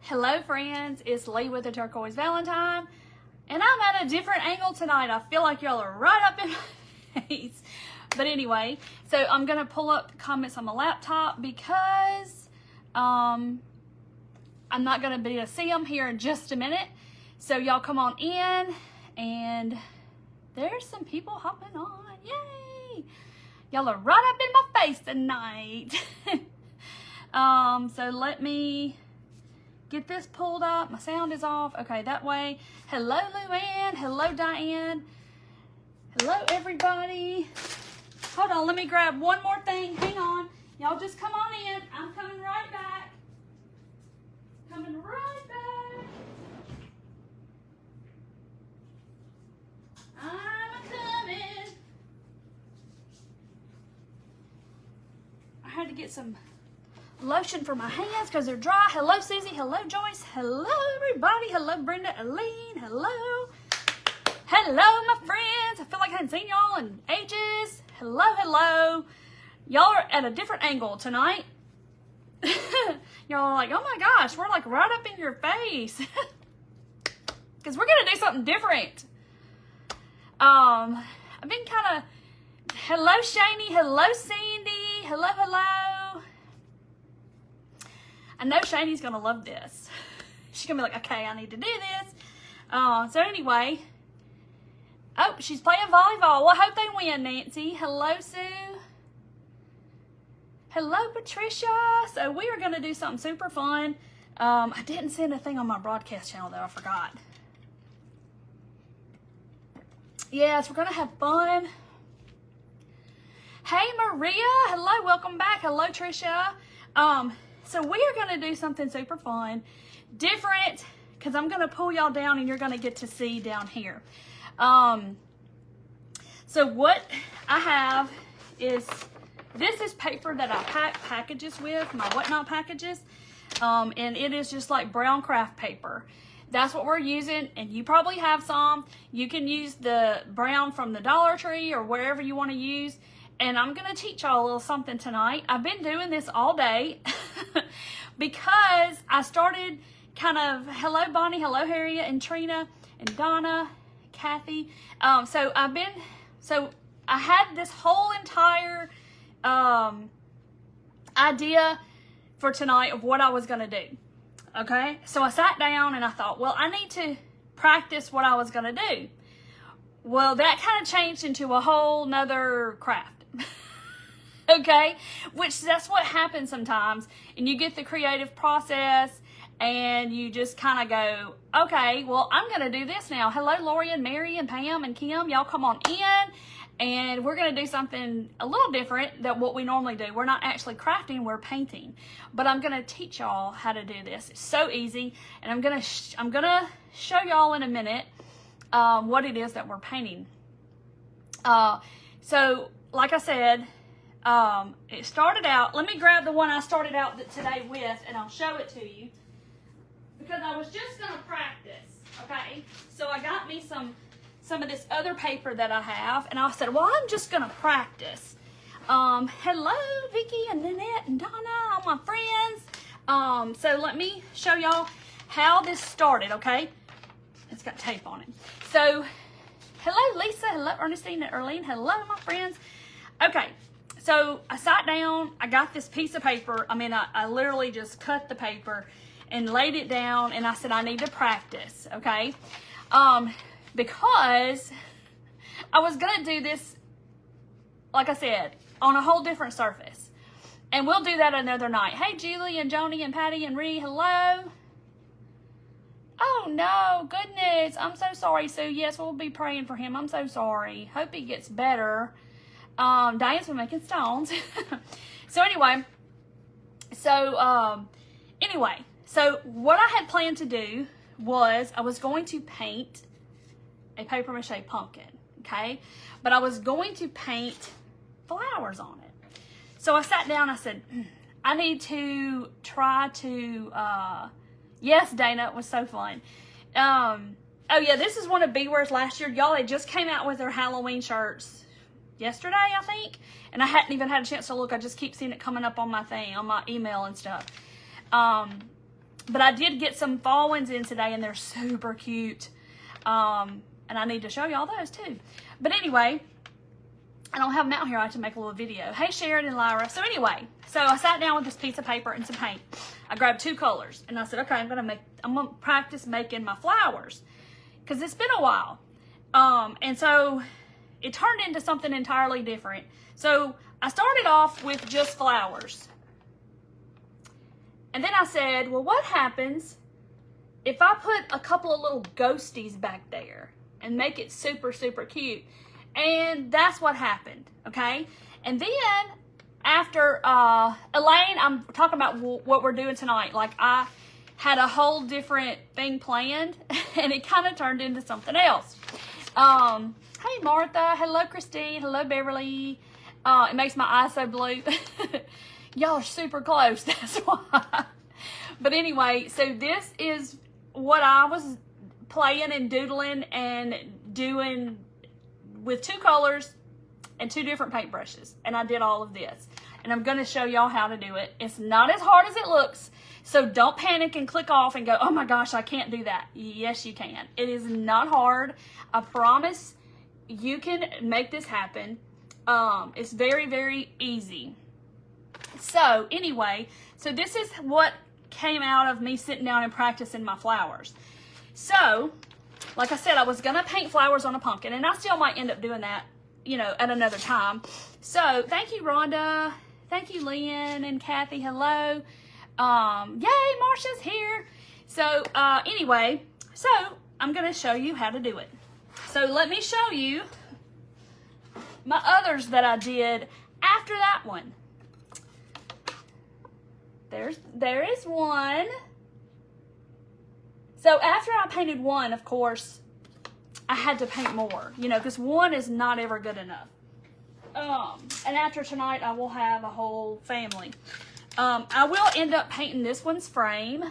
Hello friends, it's Lee with the Turquoise Valentine, and I'm at a different angle tonight. I feel like y'all are right up in my face. But anyway, so I'm going to pull up comments on my laptop because I'm not going to be able to see them here in just a minute. So y'all come on in, and there's some people hopping on. Yay! Y'all are right up in my face tonight. So let me get this pulled up. My sound is off. Okay, that way. Hello, Luann. Hello, Diane. Hello, everybody. Hold on, let me grab one more thing. Hang on. Y'all just come on in. I'm coming right back. Coming right back. I'm coming. I had to get some lotion for my hands because they're dry. Hello, Susie. Hello, Joyce. Hello, everybody. Hello, Brenda. Aline. Hello. Hello, my friends. I feel like I haven't seen y'all in ages. Hello, hello. Y'all are at a different angle tonight. Y'all are like, oh my gosh, we're like right up in your face. Because we're going to do something different. I've been kind of, hello, Shani. Hello, Sandy. Hello, hello. I know Shani's going to love this. She's going to be like, okay, I need to do this. So anyway. Oh, she's playing volleyball. Well, I hope they win, Nancy. Hello, Sue. Hello, Patricia. So we are going to do something super fun. I didn't send a thing on my broadcast channel, though. I forgot. Yes, we're going to have fun. Hey, Maria. Hello, welcome back. Hello, Tricia. So we are going to do something super fun, different, because I'm going to pull y'all down and you're going to get to see down here. So what I have is, this is paper that I pack packages with, my whatnot packages, and it is just like brown craft paper. That's what we're using, and you probably have some. You can use the brown from the Dollar Tree or wherever you want to use. And I'm going to teach y'all a little something tonight. I've been doing this all day because I started kind of, hello Bonnie, hello Harriet and Trina and Donna, Kathy. So I had this whole entire idea for tonight of what I was going to do. Okay. So I sat down and I thought, well, I need to practice what I was going to do. Well, that kind of changed into a whole nother craft. Okay, which that's what happens sometimes, and you get the creative process and you just kind of go, okay, well, I'm gonna do this now. Hello, Lori and Mary and Pam and Kim, y'all come on in, and we're gonna do something a little different than what we normally do. We're not actually crafting, we're painting, but I'm gonna teach y'all how to do this. It's so easy, and I'm gonna show y'all in a minute what it is that we're painting. So like I said, it started out, let me grab the one I started out today with, and I'll show it to you, because I was just going to practice, okay? So I got me some of this other paper that I have, and I said, well, I'm just going to practice. Hello, Vicky and Nanette and Donna, all my friends. So let me show y'all how this started, okay? It's got tape on it. So, hello, Lisa. Hello, Ernestine and Erlene. Hello, my friends. Okay, so I sat down. I got this piece of paper. I mean, I literally just cut the paper and laid it down, and I said, I need to practice, okay? Because I was going to do this, like I said, on a whole different surface. And we'll do that another night. Hey, Julie and Joni and Patty and Ree, hello. Oh, no, goodness. I'm so sorry, Sue. Yes, we'll be praying for him. I'm so sorry. Hope he gets better. Diane's been making stones. So anyway, so what I had planned to do was I was going to paint a paper mache pumpkin, okay? But I was going to paint flowers on it. So I sat down, I said, I need to try to, yes, Dana, it was so fun. Oh yeah, this is one of Beware's last year. Y'all, they just came out with their Halloween shirts yesterday, I think. And I hadn't even had a chance to look. I just keep seeing it coming up on my thing, on my email and stuff. But I did get some fall ones in today, and they're super cute. And I need to show y'all those too. But anyway, I don't have them out here. I have to make a little video. Hey, Sharon and Lyra. So anyway, so I sat down with this piece of paper and some paint. I grabbed 2 colors, and I said, okay, I'm gonna practice making my flowers, because it's been a while. And so it turned into something entirely different. So I started off with just flowers. And then I said, well, what happens if I put a couple of little ghosties back there and make it super, super cute? And that's what happened, okay? And then after, Elaine, I'm talking about what we're doing tonight. Like, I had a whole different thing planned, and it kind of turned into something else. Hey, Martha. Hello, Christine. Hello, Beverly. It makes my eyes so blue. Y'all are super close, that's why. But anyway, so this is what I was playing and doodling and doing with 2 colors and 2 different paintbrushes. And I did all of this. And I'm going to show y'all how to do it. It's not as hard as it looks. So don't panic and click off and go, oh my gosh, I can't do that. Yes, you can. It is not hard. I promise you can make this happen. It's very, very easy. So anyway, so this is what came out of me sitting down and practicing my flowers. So, like I said, I was going to paint flowers on a pumpkin, and I still might end up doing that, you know, at another time. So, thank you, Rhonda. Thank you, Lynn and Kathy. Hello. Yay, Marsha's here. So, anyway, so I'm going to show you how to do it. So, let me show you my others that I did after that one. There is one. So after I painted one, of course, I had to paint more, you know, because one is not ever good enough. And after tonight, I will have a whole family. I will end up painting this one's frame.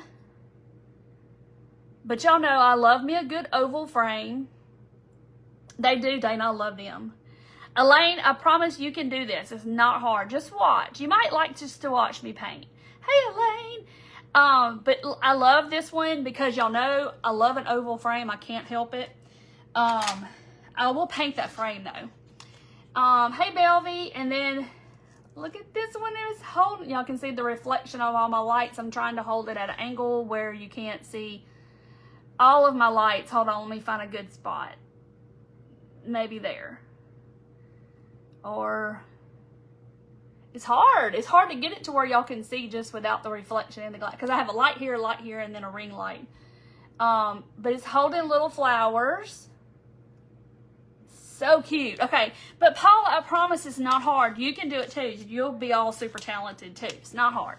But y'all know I love me a good oval frame. They do, Dana. I love them. Elaine, I promise you can do this. It's not hard. Just watch. You might like just to watch me paint. Hey, Elaine. But I love this one because y'all know I love an oval frame. I can't help it. I will paint that frame though. Hey, Belvy. And then look at this one. It's holding. Y'all can see the reflection of all my lights. I'm trying to hold it at an angle where you can't see all of my lights. Hold on. Let me find a good spot. Maybe there. Or... it's hard. It's hard to get it to where y'all can see just without the reflection in the glass. Because I have a light here, and then a ring light. But it's holding little flowers. So cute. Okay. But Paula, I promise it's not hard. You can do it too. You'll be all super talented too. It's not hard.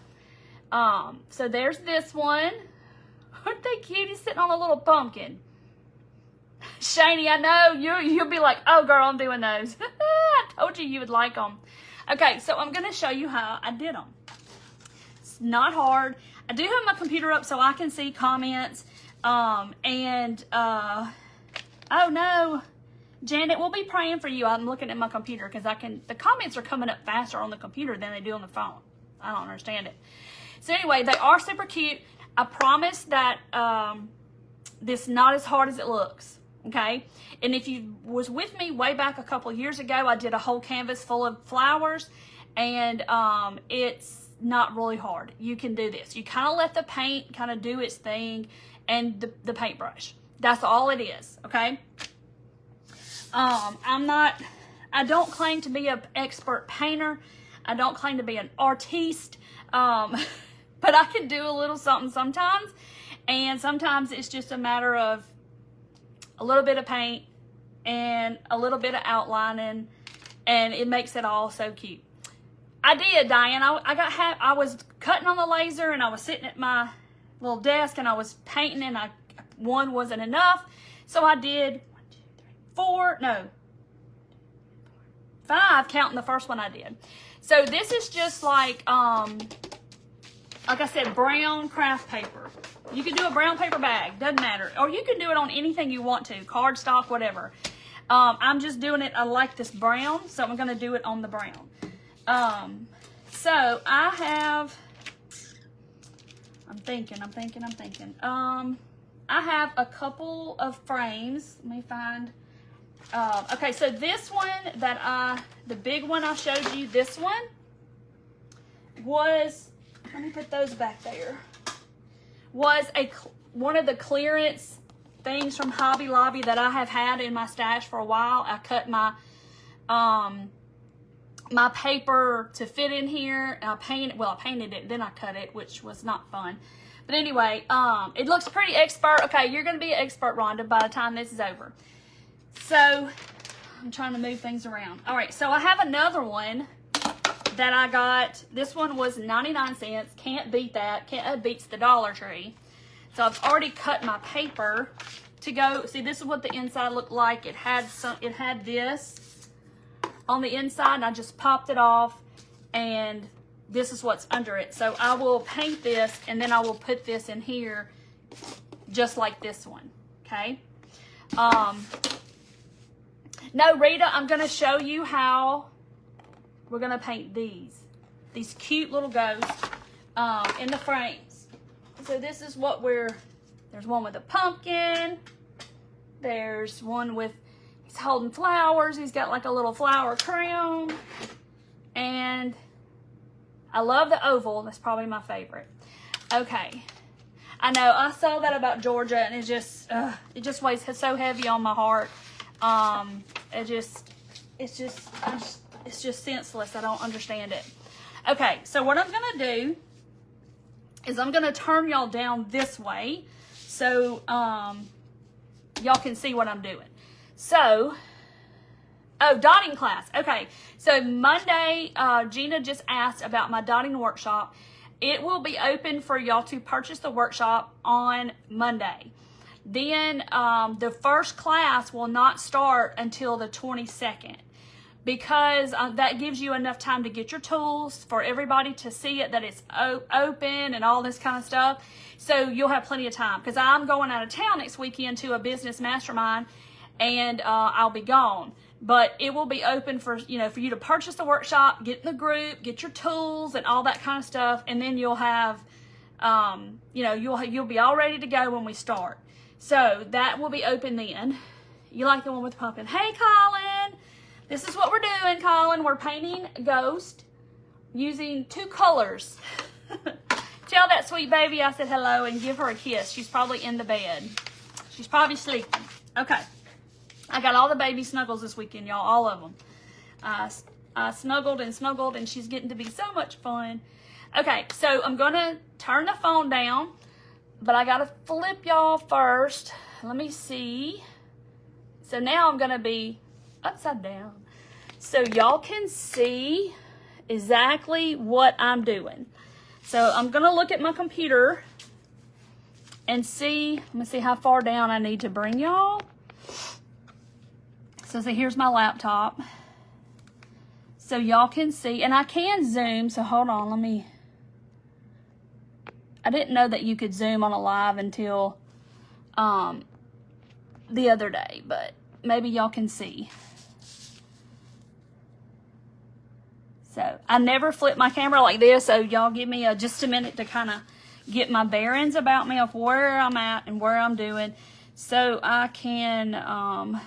So there's this one. Aren't they cute? He's sitting on a little pumpkin. Shani, I know. You'll be like, oh girl, I'm doing those. I told you would like them. Okay, so I'm going to show you how I did them. It's not hard. I do have my computer up so I can see comments. Oh no, Janet, we'll be praying for you. I'm looking at my computer because the comments are coming up faster on the computer than they do on the phone. I don't understand it. So anyway, they are super cute. I promise that this is not as hard as it looks. Okay, and if you was with me way back a couple of years ago, I did a whole canvas full of flowers, and it's not really hard. You can do this. You kind of let the paint kind of do its thing, and the paintbrush. That's all it is. Okay. I don't claim to be an expert painter. I don't claim to be an artiste, but I can do a little something sometimes, and sometimes it's just a matter of a little bit of paint and a little bit of outlining, and it makes it all so cute. I did, Diane. I was cutting on the laser, and I was sitting at my little desk, and I was painting, and one wasn't enough, so I did 5, counting the first one I did. So this is just like I said, brown craft paper. You can do a brown paper bag, doesn't matter. Or you can do it on anything you want to, cardstock, whatever. I'm just doing it, I like this brown, so I'm gonna do it on the brown. So I have, I'm thinking. I have a couple of frames. Let me find. Okay, so this one the big one I showed you, this one was, let me put those back there, was one of the clearance things from Hobby Lobby that I have had in my stash for a while. I cut my my paper to fit in here. I painted it, then I cut it, which was not fun. But anyway, it looks pretty expert. Okay, you're going to be an expert, Rhonda, by the time this is over. So, I'm trying to move things around. All right, so I have another one that I got. This one was 99 cents. Can't beat that. Beats the Dollar Tree. So, I've already cut my paper to go. See, this is what the inside looked like. It had this on the inside, and I just popped it off, and this is what's under it. So I will paint this, and then I will put this in here just like this one, okay? No, Rita, I'm going to show you how we're going to paint these cute little ghosts in the frames. So this is what there's one with a pumpkin. There's one with, he's holding flowers. He's got like a little flower crown. And I love the oval. That's probably my favorite. Okay. I know, I saw that about Georgia, and it just weighs so heavy on my heart. It's just senseless. I don't understand it. Okay, so what I'm gonna do is I'm gonna turn y'all down this way so y'all can see what I'm doing. So, dotting class. Okay, so Monday, Gina just asked about my dotting workshop. It will be open for y'all to purchase the workshop on Monday. Then the first class will not start until the 22nd, because that gives you enough time to get your tools, for everybody to see it, that it's open and all this kind of stuff. So you'll have plenty of time, because I'm going out of town next weekend to a business mastermind, and I'll be gone. But it will be open for you to purchase the workshop, get in the group, get your tools and all that kind of stuff, and then you'll have, you'll be all ready to go when we start. So that will be open then. You like the one with the pumpkin? Hey, Colin, this is what we're doing, Colin. We're painting a ghost using 2 colors. Tell that sweet baby I said hello and give her a kiss. She's probably in the bed. She's probably sleeping. Okay. I got all the baby snuggles this weekend, y'all, all of them. I snuggled, and she's getting to be so much fun. Okay, so I'm going to turn the phone down, but I got to flip y'all first. Let me see. So now I'm going to be upside down, so y'all can see exactly what I'm doing. So I'm going to look at my computer and see. Let me see how far down I need to bring y'all. So here's my laptop, so y'all can see, and I can zoom, so hold on, I didn't know that you could zoom on a live until the other day, but maybe y'all can see. So I never flip my camera like this, so y'all give me just a minute to kind of get my bearings about me, of where I'm at and where I'm doing, so I can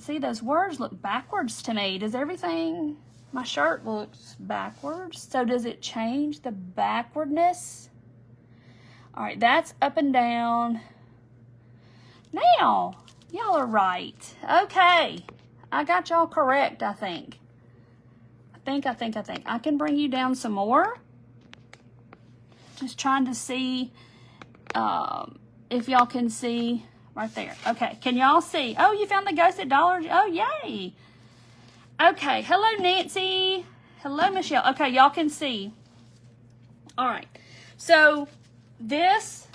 see, those words look backwards to me. Does everything, my shirt looks backwards, so does it change the backwardness? All right, that's up and down. Now, y'all are right. Okay, I got y'all correct, I think. I can bring you down some more. Just trying to see if y'all can see. Right there. Okay, can y'all see? Oh, you found the ghost at Dollar Tree. Oh, yay. Okay, hello, Nancy. Hello, Michelle. Okay, y'all can see. All right, so this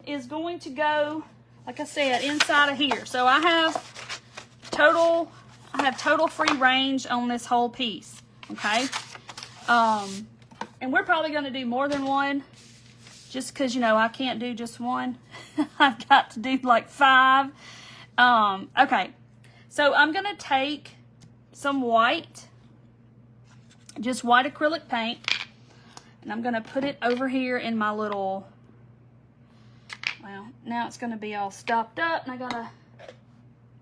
is going to go, like I said, inside of here. So I have total free range on this whole piece, okay? And we're probably going to do more than one, just because, I can't do just one. I've got to do like 5. Okay, so I'm going to take some white, just white acrylic paint, And I'm going to put it over here in my little, well, now it's going to be all stopped up, and I got to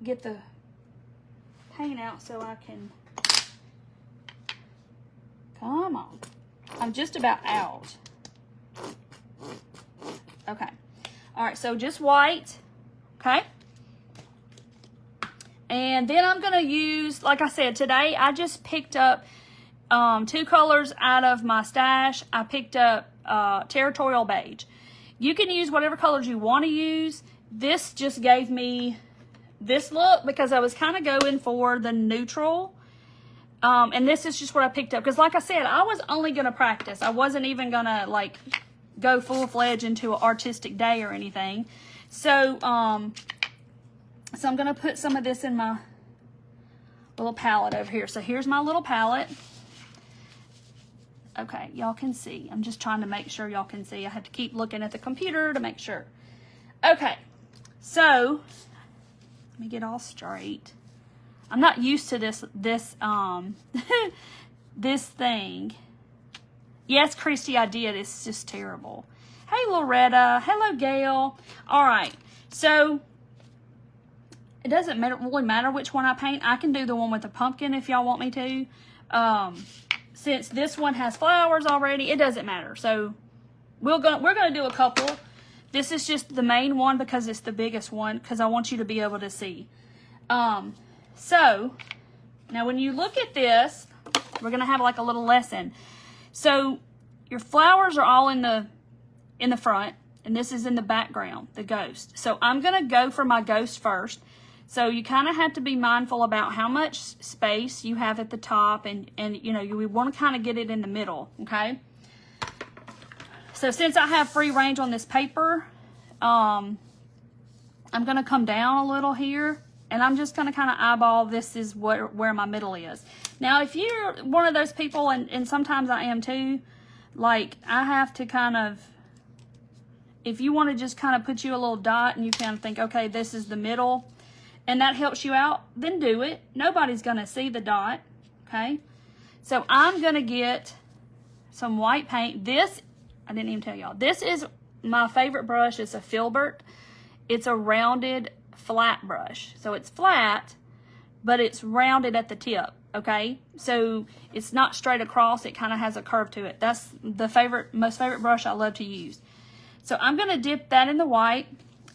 get the paint out so I can, come on. I'm just about out. Okay. All right, so just white, okay? And then I'm going to use, like I said, today I just picked up 2 colors out of my stash. I picked up Territorial Beige. You can use whatever colors you want to use. This just gave me this look because I was kind of going for the neutral. And this is just what I picked up. Because like I said, I was only going to practice. I wasn't even going to like go full-fledged into an artistic day or anything. So, so I'm going to put some of this in my little palette over here. So here's my little palette. Okay, y'all can see. I'm just trying to make sure y'all can see. I have to keep looking at the computer to make sure. Okay, so let me get all straight. I'm not used to this this thing. Yes, Christy, I did. It's just terrible. Hey, Loretta. Hello, Gail. All right, so it doesn't really matter which one I paint. I can do the one with the pumpkin if y'all want me to. Since this one has flowers already, it doesn't matter. So we're gonna do a couple. This is just the main one because it's the biggest one because I want you to be able to see. So now when you look at this, we're gonna have like a little lesson. So your flowers are all in the front, and this is in the background, the ghost. So I'm gonna go for my ghost first. So you kind of have to be mindful about how much space you have at the top, and you know, we want to kind of get it in the middle, okay? So since I have free range on this paper, I'm going to come down a little here, and I'm just going to kind of eyeball this is where my middle is. Now, if you're one of those people, and sometimes I am too, like I have to kind of, if you want to just kind of put you a little dot and you kind of think, okay, this is the middle, and that helps you out, then do it. Nobody's going to see the dot, okay? So I'm going to get some white paint. This, I didn't even tell y'all, this is my favorite brush. It's a Filbert. It's a rounded flat brush. So it's flat, but it's rounded at the tip, okay? So it's not straight across. It kind of has a curve to it. That's the most favorite brush I love to use. So I'm going to dip that in the white,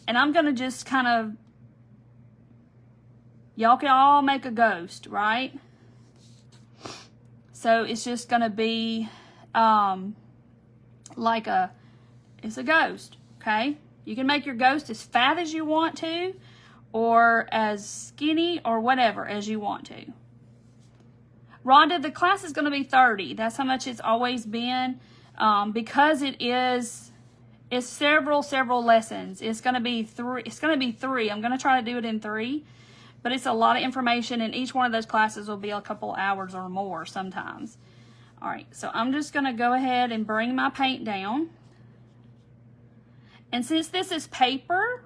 and I'm going to just kind of, y'all can all make a ghost, right? So it's just going to be like it's a ghost, okay? You can make your ghost as fat as you want to, or as skinny or whatever as you want to. Rhonda, the class is going to be 30. That's how much it's always been. Because it's several lessons. It's going to be 3. It's going to be 3. I'm going to try to do it in 3. But it's a lot of information, and each one of those classes will be a couple hours or more sometimes. All right, so I'm just going to go ahead and bring my paint down. And since this is paper,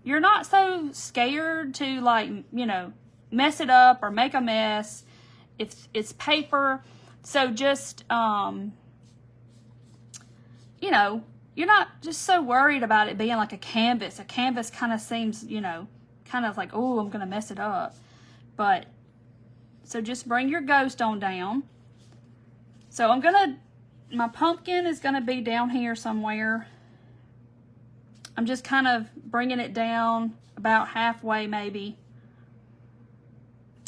you're not so scared to, like, you know, mess it up or make a mess. It's paper, so just, you know, you're not just so worried about it being like a canvas. A canvas kind of seems, you know, kind of like, oh, I'm going to mess it up. But, so just bring your ghost on down. So I'm going to, my pumpkin is going to be down here somewhere. I'm just kind of bringing it down about halfway maybe.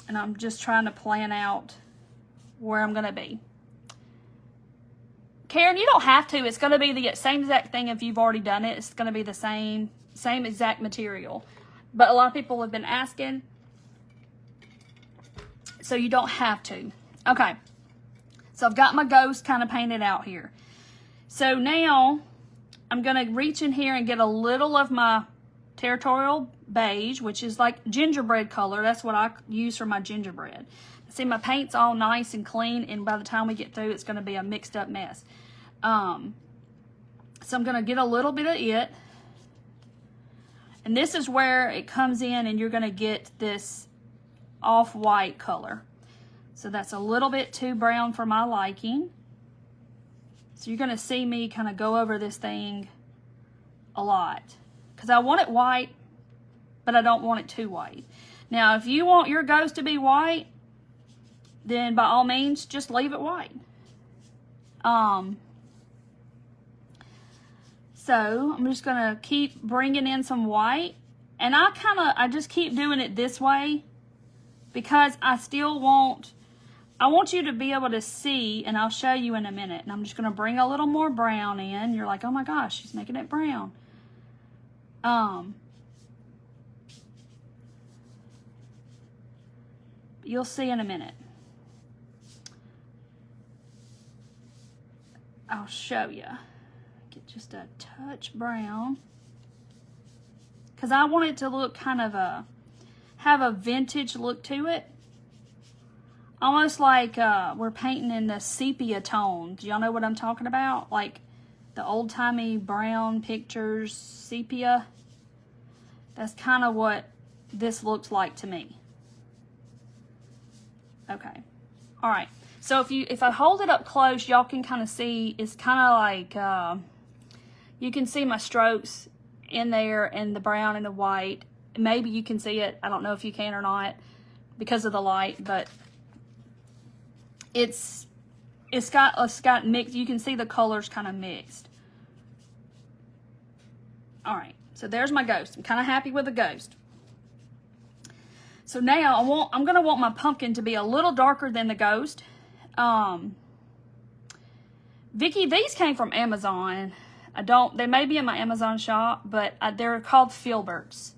And I'm just trying to plan out where I'm going to be. Karen, you don't have to. It's going to be the same exact thing if you've already done it. It's going to be the same exact material. But a lot of people have been asking, so you don't have to. Okay, so I've got my ghost kind of painted out here. So now I'm going to reach in here and get a little of my Territorial Beige, which is like gingerbread color. That's what I use for my gingerbread. See, my paint's all nice and clean, and by the time we get through, it's going to be a mixed up mess. So I'm going to get a little bit of it. And this is where it comes in, and you're going to get this off-white color. So that's a little bit too brown for my liking. So you're going to see me kind of go over this thing a lot. Because I want it white, but I don't want it too white. Now, if you want your ghost to be white, then by all means, just leave it white. So I'm just going to keep bringing in some white. And I just keep doing it this way because I want you to be able to see, and I'll show you in a minute. And I'm just going to bring a little more brown in. You're like, oh my gosh, she's making it brown. You'll see in a minute. I'll show you. Get just a touch brown. Because I want it to look kind of have a vintage look to it. Almost like we're painting in the sepia tones. Y'all know what I'm talking about? Like the old-timey brown pictures, sepia. That's kind of what this looks like to me. Okay. All right. So if I hold it up close, y'all can kind of see, it's kind of like, you can see my strokes in there and the brown and the white. Maybe you can see it. I don't know if you can or not because of the light, but it's got mixed. You can see the colors kind of mixed. All right. So there's my ghost. I'm kind of happy with the ghost. So now I'm going to want my pumpkin to be a little darker than the ghost. Vicki, these came from Amazon. They may be in my Amazon shop, but they're called filberts.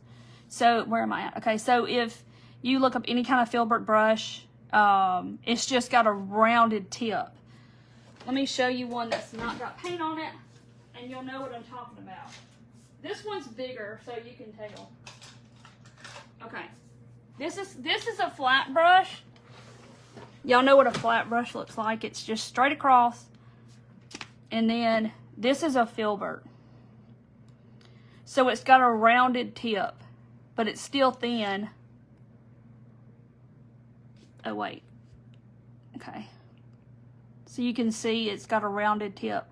So where am I at? Okay, so if you look up any kind of filbert brush, it's just got a rounded tip. Let me show you one that's not got paint on it, and you'll know what I'm talking about. This one's bigger, so you can tell. Okay. This is a flat brush. Y'all know what a flat brush looks like. It's just straight across. And then this is a filbert. So it's got a rounded tip, but it's still thin. Oh, wait. Okay. So you can see it's got a rounded tip.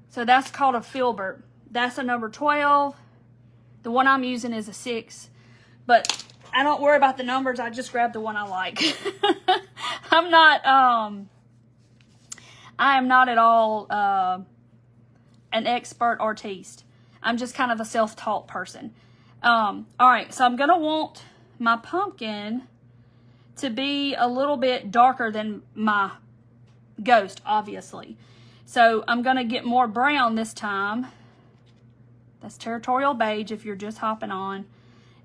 So that's called a filbert. That's a number 12. The one I'm using is a 6, but I don't worry about the numbers. I just grab the one I like. I am not at all an expert artiste. I'm just kind of a self-taught person. All right, so I'm going to want my pumpkin to be a little bit darker than my ghost, obviously. So I'm going to get more brown this time. That's Territorial Beige if you're just hopping on.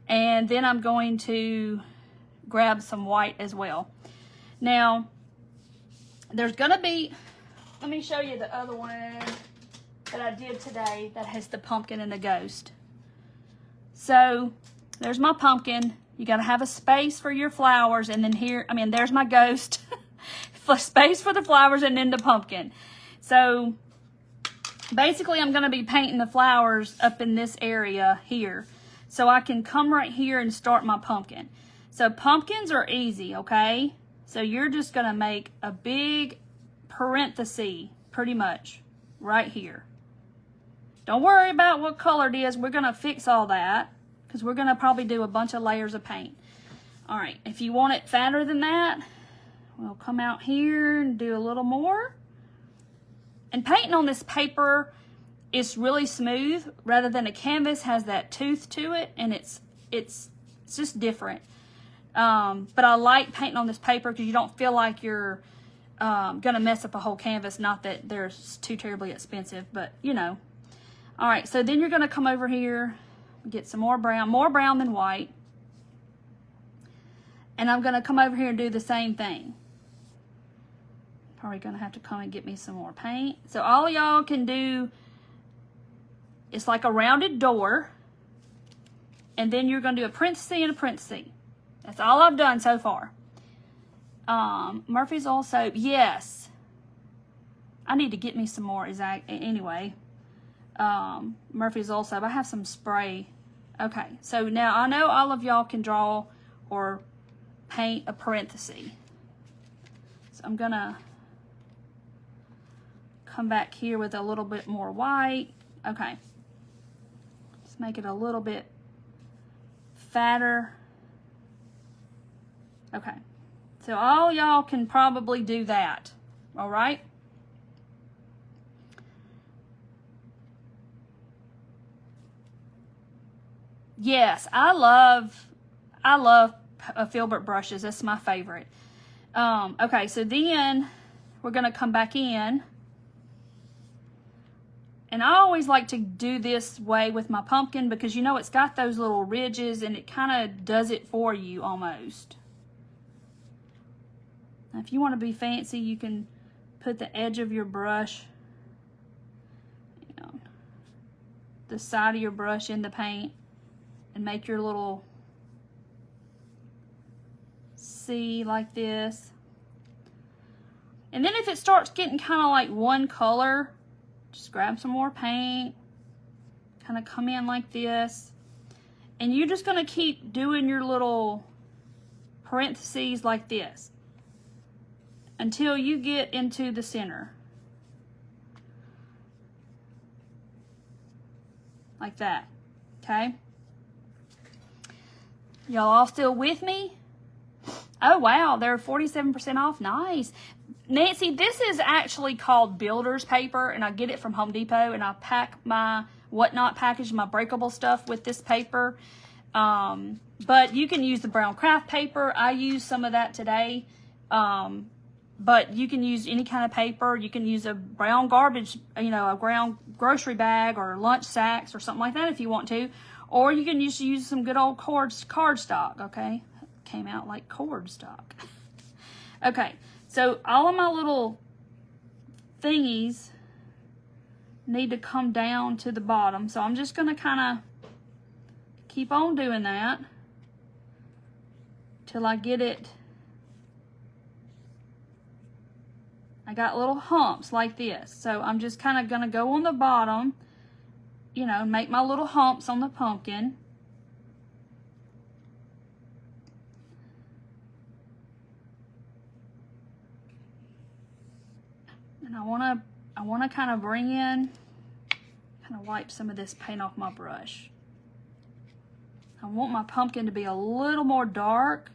And then I'm going to grab some white as well. Now, there's going to be, let me show you the other one that I did today that has the pumpkin and the ghost. So, there's my pumpkin. You got to have a space for your flowers. And then there's my ghost. Space for the flowers and then the pumpkin. So, basically, I'm going to be painting the flowers up in this area here. So I can come right here and start my pumpkin. So pumpkins are easy, okay? So you're just going to make a big parenthesis, pretty much, right here. Don't worry about what color it is. We're going to fix all that because we're going to probably do a bunch of layers of paint. All right, if you want it fatter than that, we'll come out here and do a little more. And painting on this paper is really smooth rather than a canvas has that tooth to it, and it's just different. But I like painting on this paper because you don't feel like you're gonna mess up a whole canvas. Not that they're too terribly expensive, but you know. All right, so then you're gonna come over here, get some more brown than white, and I'm gonna come over here and do the same thing. Probably gonna have to come and get me some more paint. So all y'all can do, it's like a rounded door, and then you're gonna do a parenthesis and a parenthesis. That's all I've done so far. Murphy's Oil Soap, yes. I need to get me some more, anyway. Murphy's Oil Soap, I have some spray. Okay, so now I know all of y'all can draw or paint a parenthesis. So I'm gonna come back here with a little bit more white. Okay. Let's make it a little bit fatter. Okay. So all y'all can probably do that. All right? Yes, I love filbert brushes. That's my favorite. Okay, so then we're going to come back in. And I always like to do this way with my pumpkin because, you know, it's got those little ridges and it kind of does it for you almost. Now, if you want to be fancy, you can put the edge of your brush, you know, the side of your brush in the paint and make your little C like this. And then if it starts getting kind of like one color, just grab some more paint, kind of come in like this, and you're just going to keep doing your little parentheses like this until you get into the center. Like that, okay? Y'all all still with me? Oh, wow, they're 47% off. Nice. Nancy, this is actually called builder's paper, and I get it from Home Depot, and I pack my whatnot package, my breakable stuff with this paper. But you can use the brown craft paper. I use some of that today. But you can use any kind of paper. You can use a brown garbage, you know, a brown grocery bag or lunch sacks or something like that if you want to. Or you can just use some good old cardstock, okay? Came out like cord stock. Okay, so all of my little thingies need to come down to the bottom. So I'm just going to kind of keep on doing that till I get it. I got little humps like this. So I'm just kind of going to go on the bottom, you know, make my little humps on the pumpkin. And I want to kind of bring in, kind of wipe some of this paint off my brush. I want my pumpkin to be a little more dark.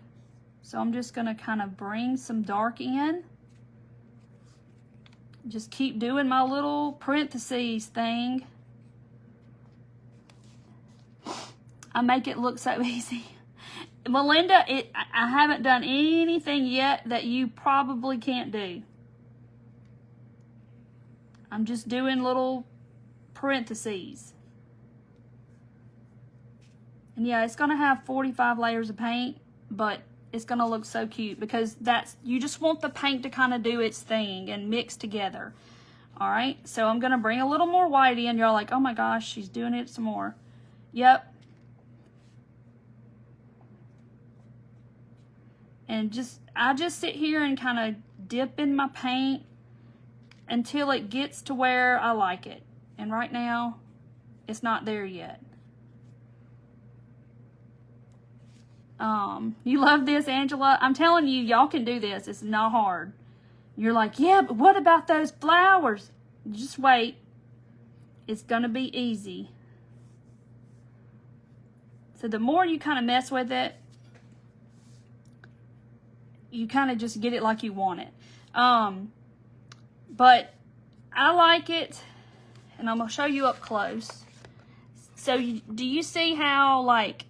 So I'm just going to kind of bring some dark in. Just keep doing my little parentheses thing. I make it look so easy. Melinda, I haven't done anything yet that you probably can't do. I'm just doing little parentheses. And yeah, it's going to have 45 layers of paint, but it's going to look so cute because you just want the paint to kind of do its thing and mix together. All right, so I'm going to bring a little more white in. You're like, oh my gosh, she's doing it some more. Yep. And I just sit here and kind of dip in my paint until it gets to where I like it. And right now, it's not there yet. You love this, Angela? I'm telling you, y'all can do this. It's not hard. You're like, yeah, but what about those flowers? Just wait. It's going to be easy. So the more you kind of mess with it, you kind of just get it like you want it. But I like it, and I'm going to show you up close. So do you see how, like,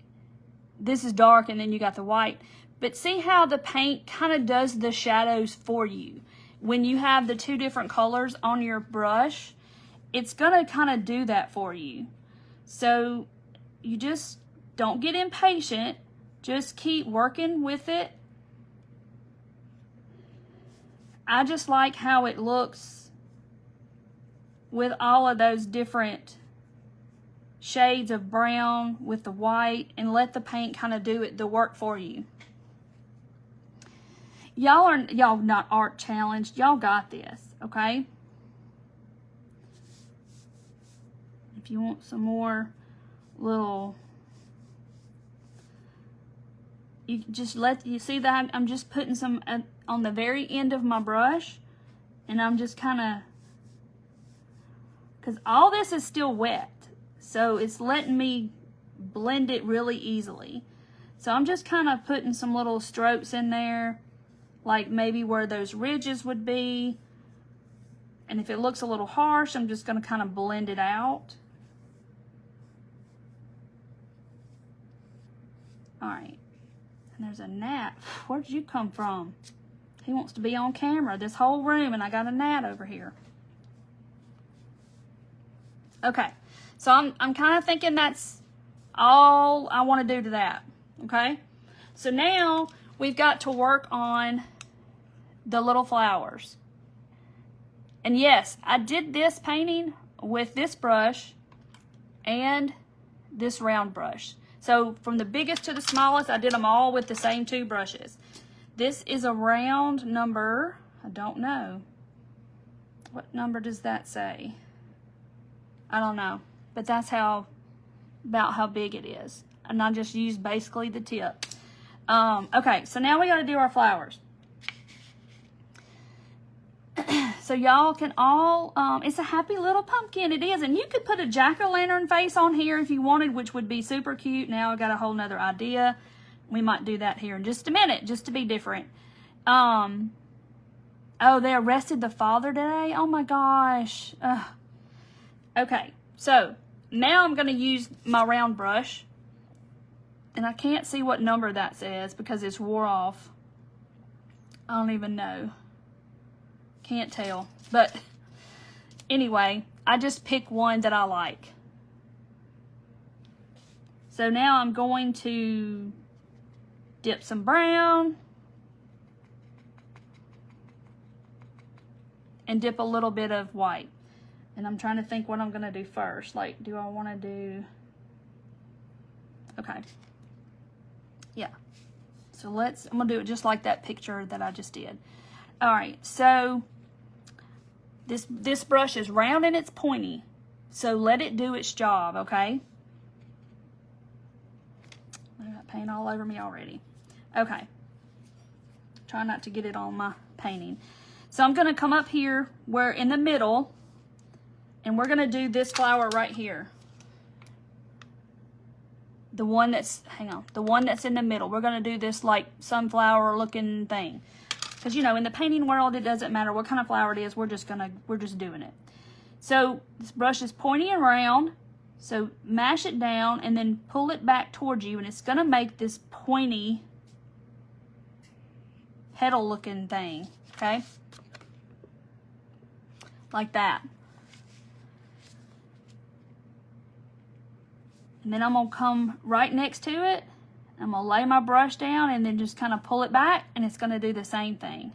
this is dark and then you got the white? But see how the paint kind of does the shadows for you. When you have the two different colors on your brush, it's going to kind of do that for you. So you just don't get impatient. Just keep working with it. I just like how it looks with all of those different shades of brown with the white, and let the paint kind of do the work for you. Y'all not art challenged. Y'all got this, okay? If you want some more little, you just you see that I'm just putting some on the very end of my brush, and I'm just kind of because all this is still wet. So it's letting me blend it really easily. So I'm just kind of putting some little strokes in there, like maybe where those ridges would be. And if it looks a little harsh, I'm just going to kind of blend it out. All right. And there's a gnat. Where did you come from? He wants to be on camera this whole room, and I got a gnat over here. Okay. So I'm kind of thinking that's all I want to do to that. Okay. So now we've got to work on the little flowers. And yes, I did this painting with this brush and this round brush. So from the biggest to the smallest, I did them all with the same two brushes. This is a round number. I don't know. What number does that say? I don't know. But that's about how big it is. And I just used basically the tip. Okay, so now we got to do our flowers. So y'all can all, it's a happy little pumpkin, it is. And you could put a jack-o'-lantern face on here if you wanted, which would be super cute. Now I got a whole nother idea. We might do that here in just a minute, just to be different. Oh, they arrested the father today? Oh my gosh. Okay, so now I'm gonna use my round brush. And I can't see what number that says because it's wore off. I don't even know. Can't tell. But anyway, I just pick one that I like. So now I'm going to dip some brown and dip a little bit of white. And I'm trying to think what I'm going to do first. Like, do I want to do... Okay. Yeah. So I'm going to do it just like that picture that I just did. All right. So this brush is round and it's pointy. So let it do its job, okay? I got paint all over me already. Okay. Try not to get it on my painting. So I'm going to come up here where in the middle, and we're going to do this flower right here. The one that's, hang on, the one that's in the middle. We're going to do this like sunflower looking thing. Because, you know, in the painting world, it doesn't matter what kind of flower it is. We're just doing it. So this brush is pointy and round. So mash it down and then pull it back towards you. And it's going to make this pointy petal looking thing. Okay? Like that. And then I'm going to come right next to it. I'm going to lay my brush down and then just kind of pull it back, and it's going to do the same thing.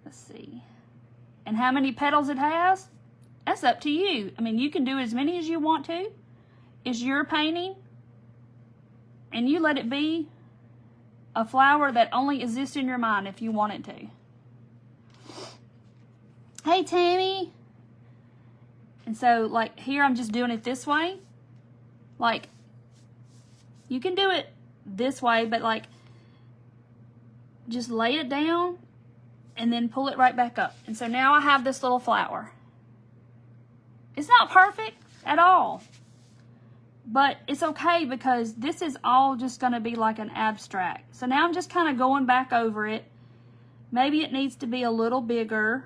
Let's see. And how many petals it has? That's up to you. I mean, you can do as many as you want to. It's your painting. And you let it be a flower that only exists in your mind if you want it to. Hey, Tammy. And so, like, here I'm just doing it this way. Like, you can do it this way, but, like, just lay it down and then pull it right back up. And so now I have this little flower. It's not perfect at all. But it's okay because this is all just going to be like an abstract. So now I'm just kind of going back over it. Maybe it needs to be a little bigger.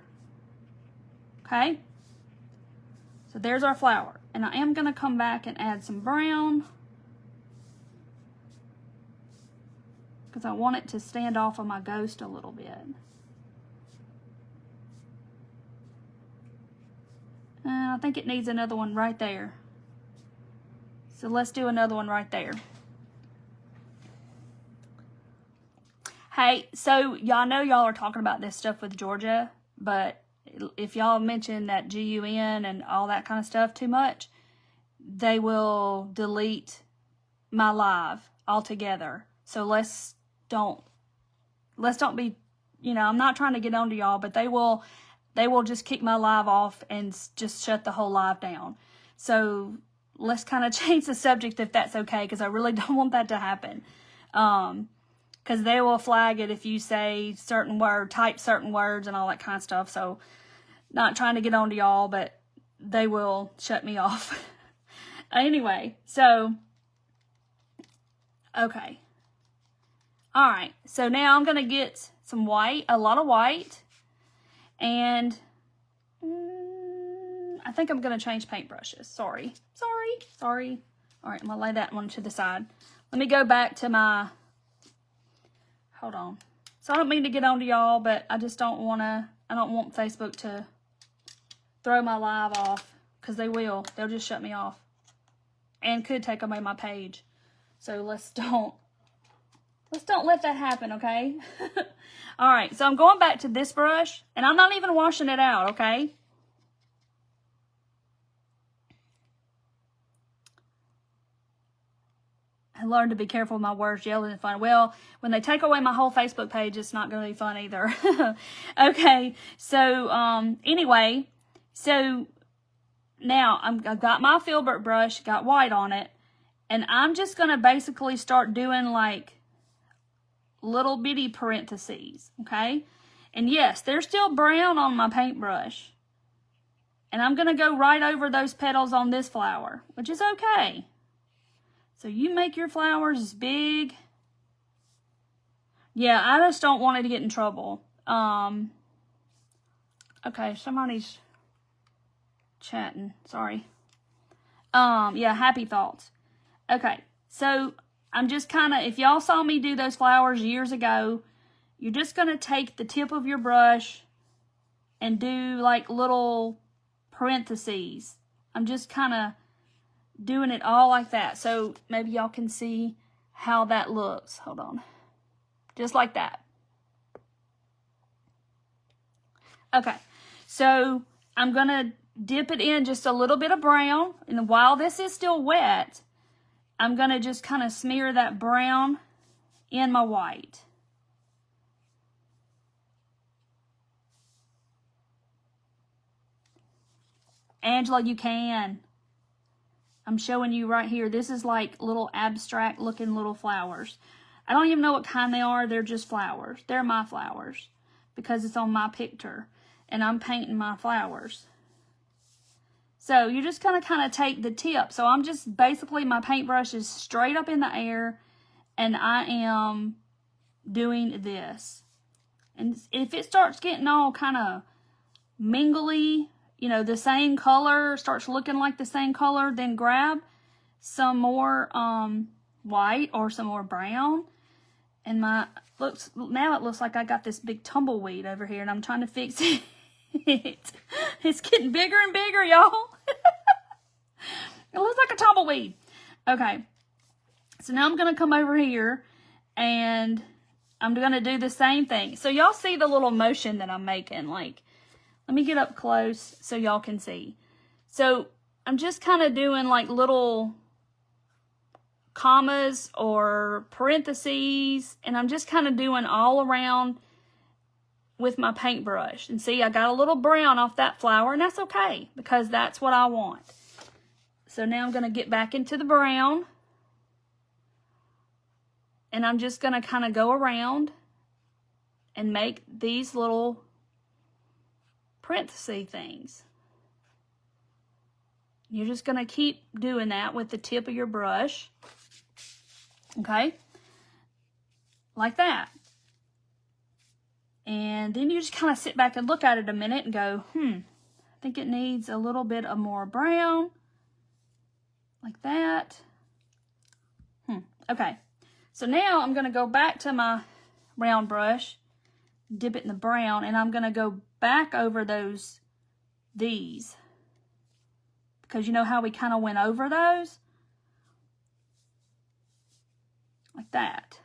Okay? So there's our flower. And I am going to come back and add some brown. Because I want it to stand off of my ghost a little bit. And I think it needs another one right there. So let's do another one right there. Hey, so y'all know y'all are talking about this stuff with Georgia, but if y'all mention that GUN and all that kind of stuff too much, they will delete my live altogether. So let's don't be, you know, I'm not trying to get onto y'all, but they will just kick my live off and just shut the whole live down. So let's kind of change the subject if that's okay, because I really don't want that to happen. Because they will flag it if you say certain word, type certain words and all that kind of stuff. So Not trying to get on to y'all, but they will shut me off. Anyway, so, okay. All right, so now I'm going to get some white, a lot of white, and I think I'm going to change paintbrushes. Sorry. All right, I'm going to lay that one to the side. Let me go back to my, hold on. So I don't mean to get on to y'all, but I just don't want to, I don't want Facebook to throw my live off, because they will. They'll just shut me off and could take away my page. So let's don't let that happen, okay? All right, so I'm going back to this brush, and I'm not even washing it out, okay? I learned to be careful with my words. Yelling is fun. Well, when they take away my whole Facebook page, it's not going to be fun either. Okay, so anyway, so now I've got my filbert brush, got white on it, and I'm just going to basically start doing like little bitty parentheses, okay? And yes, there's still brown on my paintbrush. And I'm going to go right over those petals on this flower, which is okay. So you make your flowers as big. Yeah, I just don't want it to get in trouble. Okay, somebody's chatting. Sorry. Yeah, happy thoughts. Okay, so I'm just kind of, if y'all saw me do those flowers years ago, you're just going to take the tip of your brush and do like little parentheses. I'm just kind of doing it all like that. So maybe y'all can see how that looks. Hold on. Just like that. Okay, so I'm going to dip it in just a little bit of brown. And while this is still wet, I'm going to just kind of smear that brown in my white. Angela, you can. I'm showing you right here. This is like little abstract looking little flowers. I don't even know what kind they are. They're just flowers. They're my flowers because it's on my picture and I'm painting my flowers. So you're just going to kind of take the tip. So I'm just basically, my paintbrush is straight up in the air and I am doing this. And if it starts getting all kind of mingly, you know, the same color, starts looking like the same color, then grab some more white or some more brown. And now it looks like I got this big tumbleweed over here and I'm trying to fix it. It's getting bigger and bigger, y'all. It looks like a tumbleweed. Okay. So now I'm going to come over here and I'm going to do the same thing. So y'all see the little motion that I'm making. Like, let me get up close so y'all can see. So I'm just kind of doing like little commas or parentheses. And I'm just kind of doing all around with my paintbrush. And see, I got a little brown off that flower, and that's okay because that's what I want. So now I'm going to get back into the brown. And I'm just going to kind of go around and make these little parenthesis things. You're just going to keep doing that with the tip of your brush. Okay? Like that. And then you just kind of sit back and look at it a minute and go, I think it needs a little bit of more brown. Like that. Okay. So now I'm going to go back to my round brush, dip it in the brown, and I'm going to go back over these. Because you know how we kind of went over those? Like that.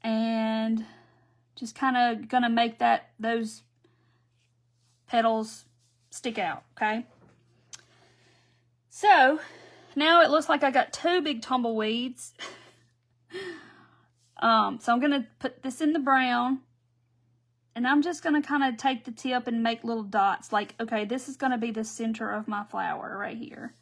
And just kind of going to make those petals stick out, okay? So now it looks like I got two big tumbleweeds. So I'm going to put this in the brown. And I'm just going to kind of take the tip and make little dots. Like, okay, this is going to be the center of my flower right here.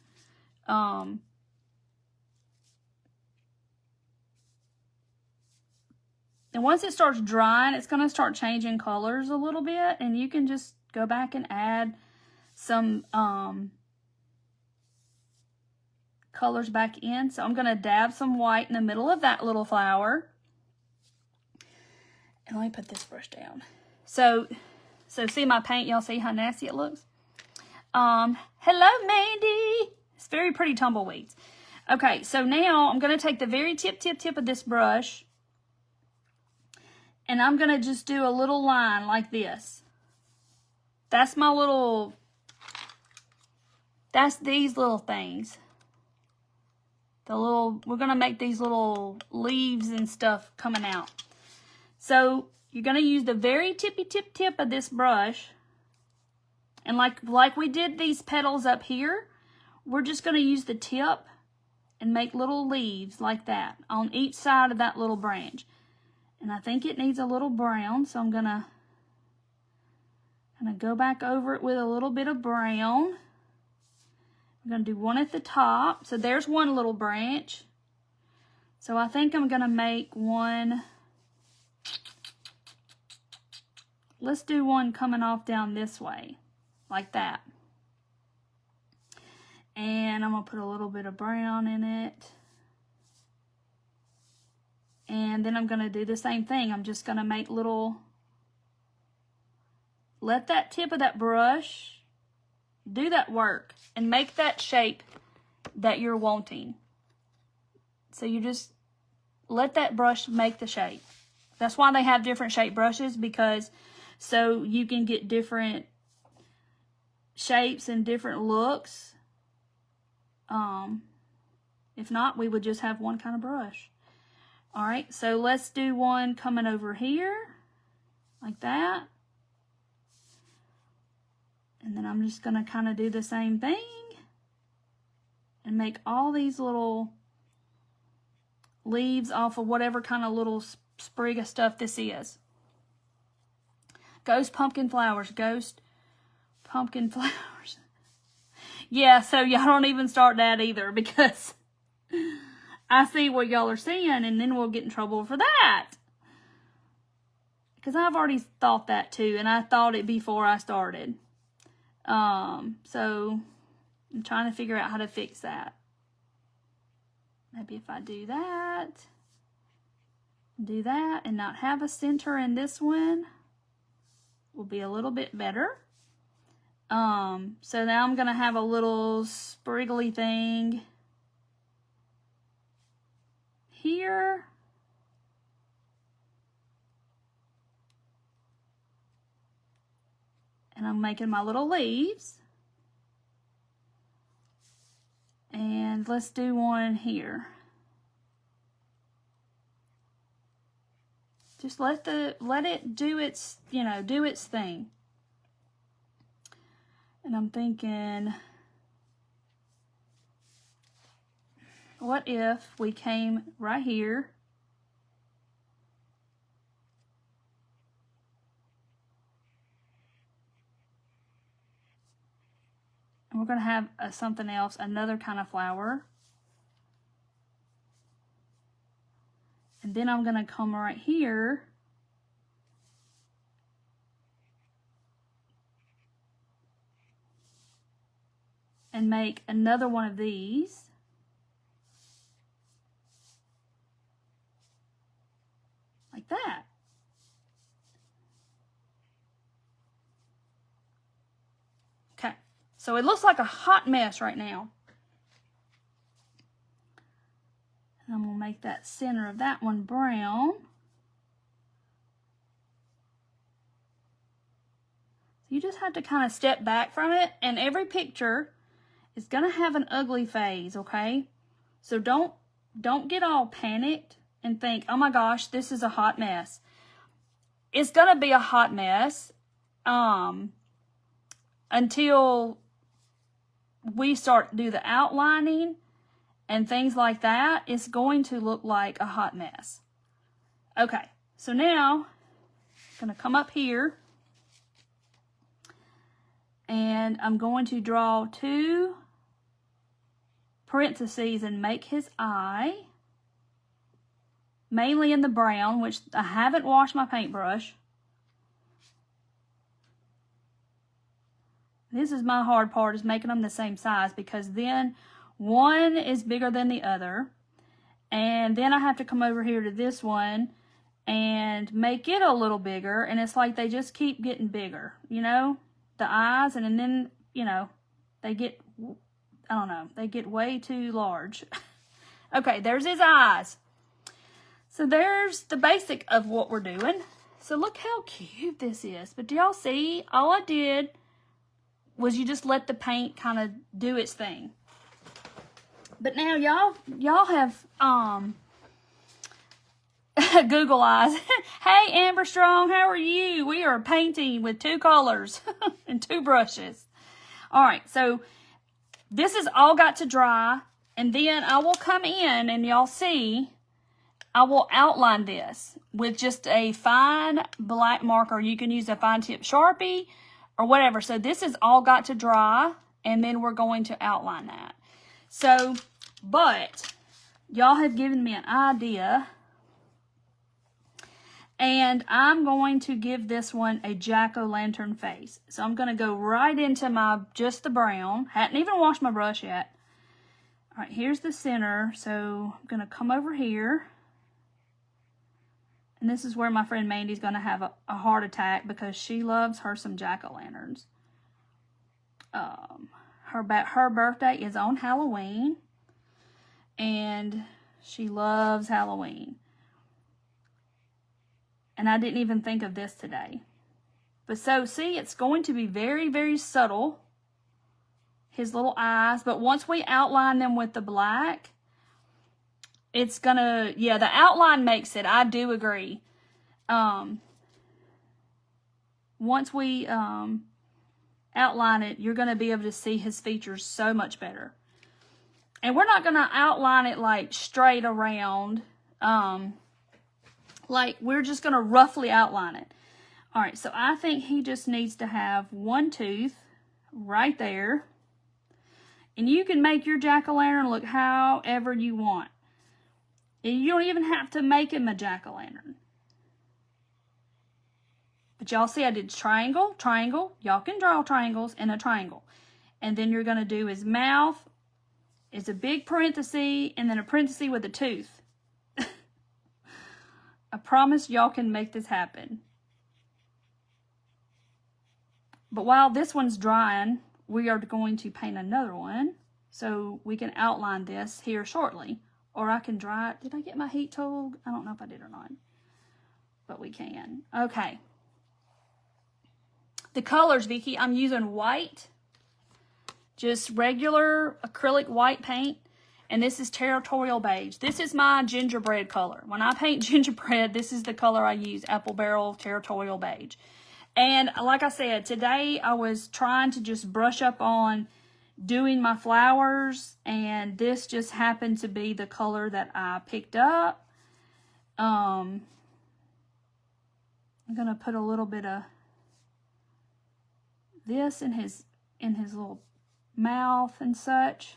And once it starts drying, it's going to start changing colors a little bit. And you can just go back and add some colors back in. So I'm going to dab some white in the middle of that little flower. And let me put this brush down. So see my paint? Y'all see how nasty it looks? Hello, Mandy. It's very pretty tumbleweeds. Okay, so now I'm going to take the very tip of this brush. And I'm going to just do a little line like this. That's my little, that's these little things. We're going to make these little leaves and stuff coming out. So you're going to use the very tippy tip of this brush. And like we did these petals up here, we're just going to use the tip and make little leaves like that on each side of that little branch. And I think it needs a little brown, so I'm gonna go back over it with a little bit of brown. I'm gonna do one at the top. So there's one little branch. So I think I'm gonna make one. Let's do one coming off down this way, like that. And I'm gonna put a little bit of brown in it. And then I'm going to do the same thing. I'm just going to make little, let that tip of that brush do that work and make that shape that you're wanting. So you just let that brush make the shape. That's why they have different shape brushes, because so you can get different shapes and different looks. If not, we would just have one kind of brush. All right, so let's do one coming over here, like that. And then I'm just gonna kind of do the same thing and make all these little leaves off of whatever kind of little sprig of stuff this is. Ghost pumpkin flowers, ghost pumpkin flowers. Yeah, so y'all don't even start that either, because I see what y'all are seeing, and then we'll get in trouble for that. Because I've already thought that too, and I thought it before I started. So I'm trying to figure out how to fix that. Maybe if I do that, and not have a center in this one, will be a little bit better. So now I'm going to have a little spriggly thing here. And I'm making my little leaves. And let's do one here. Just let it do its, do its thing. And I'm thinking, what if we came right here and we're going to have something else, another kind of flower. And then I'm going to come right here and make another one of these. Like that. Okay, so it looks like a hot mess right now. And I'm going to make that center of that one brown. You just have to kind of step back from it, and every picture is going to have an ugly phase, okay? So don't get all panicked and think, oh my gosh, this is a hot mess. It's going to be a hot mess until we start to do the outlining and things like that. It's going to look like a hot mess. Okay, so now I'm going to come up here and I'm going to draw 2 parentheses and make his eye. mainly in the brown, which I haven't washed my paintbrush. This is my hard part, is making them the same size, because then one is bigger than the other. And then I have to come over here to this one and make it a little bigger. And it's like they just keep getting bigger, you know, the eyes. And then, you know, they get, I don't know, they get way too large. Okay, there's his eyes. So there's the basic of what we're doing. So look how cute this is. But do y'all see? All I did was you just let the paint kind of do its thing. But now y'all have Google eyes. Hey, Amber Strong, how are you? We are painting with 2 colors and 2 brushes. All right, so this has all got to dry, and then I will come in and y'all see, I will outline this with just a fine black marker. You can use a fine tip Sharpie or whatever. So this has all got to dry, and then we're going to outline that. So, but y'all have given me an idea, and I'm going to give this one a jack-o'-lantern face. So I'm going to go right into my, just the brown. Hadn't even washed my brush yet. All right, here's the center. So I'm going to come over here. And this is where my friend Mandy's going to have a heart attack, because she loves her some jack-o'-lanterns. Her birthday is on Halloween, and she loves Halloween. And I didn't even think of this today. But so, see, it's going to be very, very subtle, his little eyes. But once we outline them with the black, it's gonna, yeah, the outline makes it. I do agree. Once we outline it, you're gonna be able to see his features so much better. And we're not gonna outline it like straight around. Like, we're just gonna roughly outline it. All right, so I think he just needs to have one tooth right there. And you can make your jack-o'-lantern look however you want. You don't even have to make him a jack-o'-lantern. But y'all see I did triangle, triangle. Y'all can draw triangles and a triangle. And then you're going to do his mouth. It's a big parenthesis and then a parenthesis with a tooth. I promise y'all can make this happen. But while this one's drying, we are going to paint another one. So we can outline this here shortly. Or I can dry it. Did I get my heat tool? I don't know if I did or not. But we can. Okay. The colors, Vicki, I'm using white. Just regular acrylic white paint. And this is Territorial Beige. This is my gingerbread color. When I paint gingerbread, this is the color I use. Apple Barrel Territorial Beige. And like I said, today I was trying to just brush up on doing my flowers, and this just happened to be the color that I picked up. I'm gonna put a little bit of this in his little mouth and such.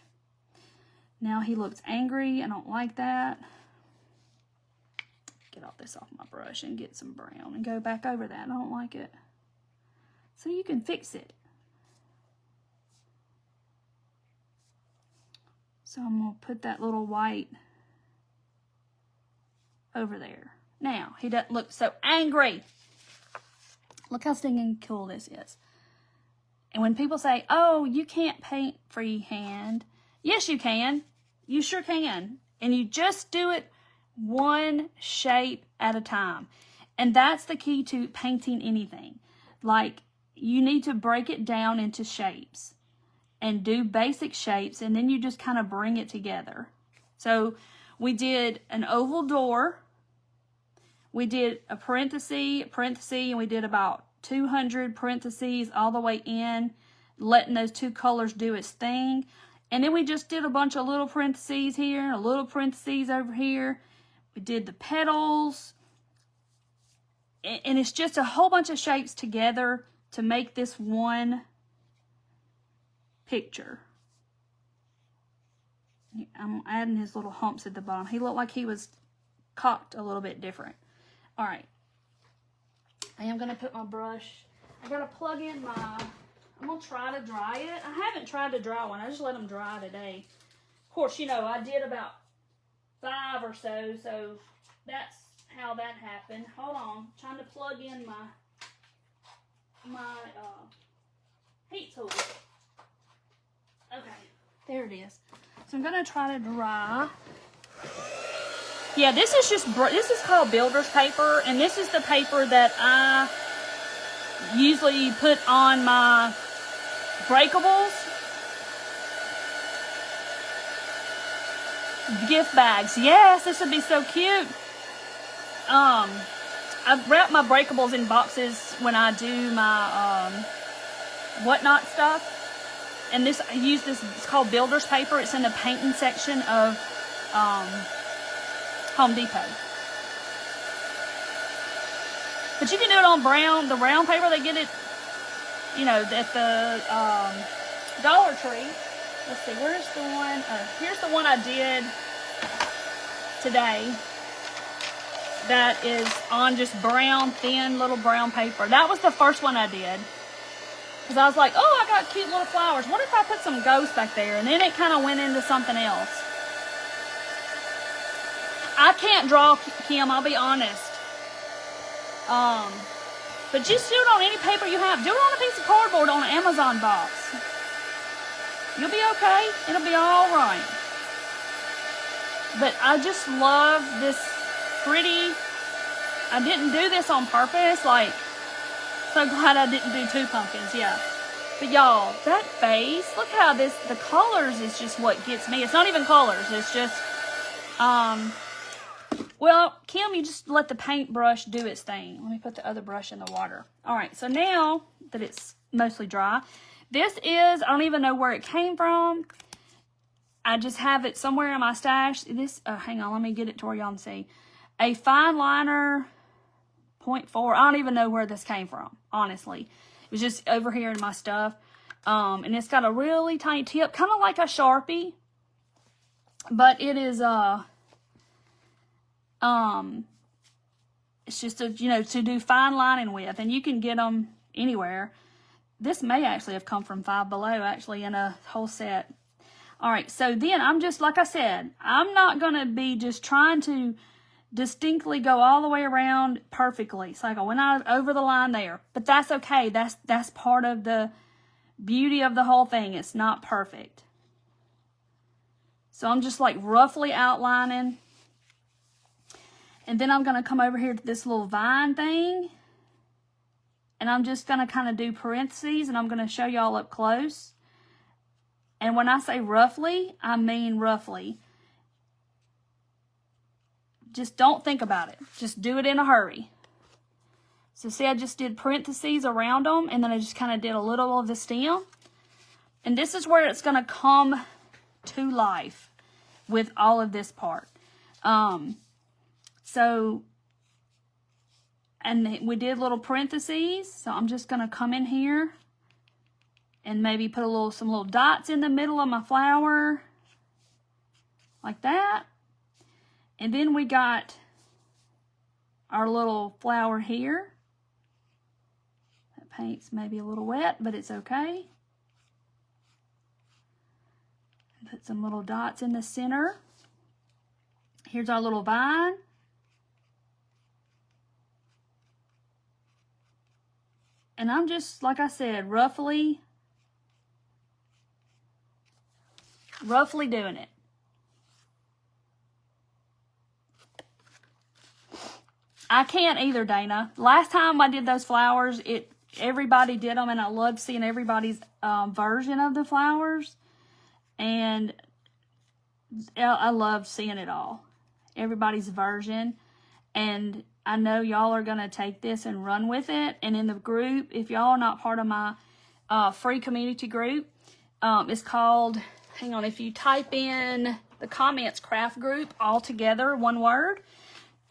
Now he looks angry. I don't like that. Get all this off my brush and get some brown and go back over that. I don't like it. So you can fix it. So I'm going to put that little white over there. Now, he doesn't look so angry. Look how stinking cool this is. And when people say, oh, you can't paint freehand. Yes, you can. You sure can. And you just do it one shape at a time. And that's the key to painting anything. Like, you need to break it down into shapes and do basic shapes, and then you just kind of bring it together. So we did an oval door. We did a parenthesis, and we did about 200 parentheses all the way in, letting those two colors do its thing. And then we just did a bunch of little parentheses here, a little parentheses over here. We did the petals. And it's just a whole bunch of shapes together to make this one picture. I'm adding his little humps at the bottom. He looked like he was cocked a little bit different. All right. I am going to put my brush. I got to plug in my, I'm going to try to dry it. I haven't tried to dry one. I just let them dry today. Of course, you know, I did about 5 or so, so that's how that happened. Hold on. I'm trying to plug in my heat tool. Okay, there it is. So I'm going to try to dry. Yeah, this is called builder's paper, and this is the paper that I usually put on my breakables. Gift bags. Yes, this would be so cute. I wrap my breakables in boxes when I do my whatnot stuff. And this, I use this, it's called builder's paper. It's in the painting section of Home Depot. But you can do it on the brown paper. They get it, you know, at the Dollar Tree. Let's see, where's the one? Here's the one I did today. That is on just brown, thin little brown paper. That was the first one I did. Because I was like, oh, I got cute little flowers. What if I put some ghosts back there? And then it kind of went into something else. I can't draw, Kim, I'll be honest. But just do it on any paper you have. Do it on a piece of cardboard on an Amazon box. You'll be okay. It'll be all right. But I just love this pretty. I didn't do this on purpose. Like, so glad I didn't do 2 pumpkins. Yeah. But y'all, that face, look how the colors is just what gets me. It's not even colors. It's just, well, Kim, you just let the paintbrush do its thing. Let me put the other brush in the water. All right. So now that it's mostly dry, this is, I don't even know where it came from. I just have it somewhere in my stash. This, hang on, let me get it to where y'all can see. A fine liner 0.4. I don't even know where this came from, honestly. It was just over here in my stuff. And it's got a really tiny tip, kind of like a Sharpie. But it is, it's just, you know, to do fine lining with. And you can get them anywhere. This may actually have come from Five Below, actually, in a whole set. All right, so then I'm just, like I said, I'm not going to be just trying to distinctly go all the way around perfectly. It's like I went out over the line there. But that's okay. That's part of the beauty of the whole thing. It's not perfect. So I'm just like roughly outlining. And then I'm going to come over here to this little vine thing. And I'm just going to kind of do parentheses, and I'm going to show y'all up close. And when I say roughly, I mean roughly. Just don't think about it. Just do it in a hurry. So see, I just did parentheses around them, and then I just kind of did a little of the stem. And this is where it's going to come to life with all of this part. And we did little parentheses, so I'm just going to come in here and maybe put some little dots in the middle of my flower, like that. And then we got our little flower here. That paint's maybe a little wet, but it's okay. Put some little dots in the center. Here's our little vine. And I'm just, like I said, roughly doing it. I can't either, Dana. Last time I did those flowers, everybody did them, and I loved seeing everybody's version of the flowers. And I loved seeing it all. Everybody's version. And I know y'all are going to take this and run with it. And in the group, if y'all are not part of my free community group, it's called, hang on, if you type in the comments craft group all together, one word,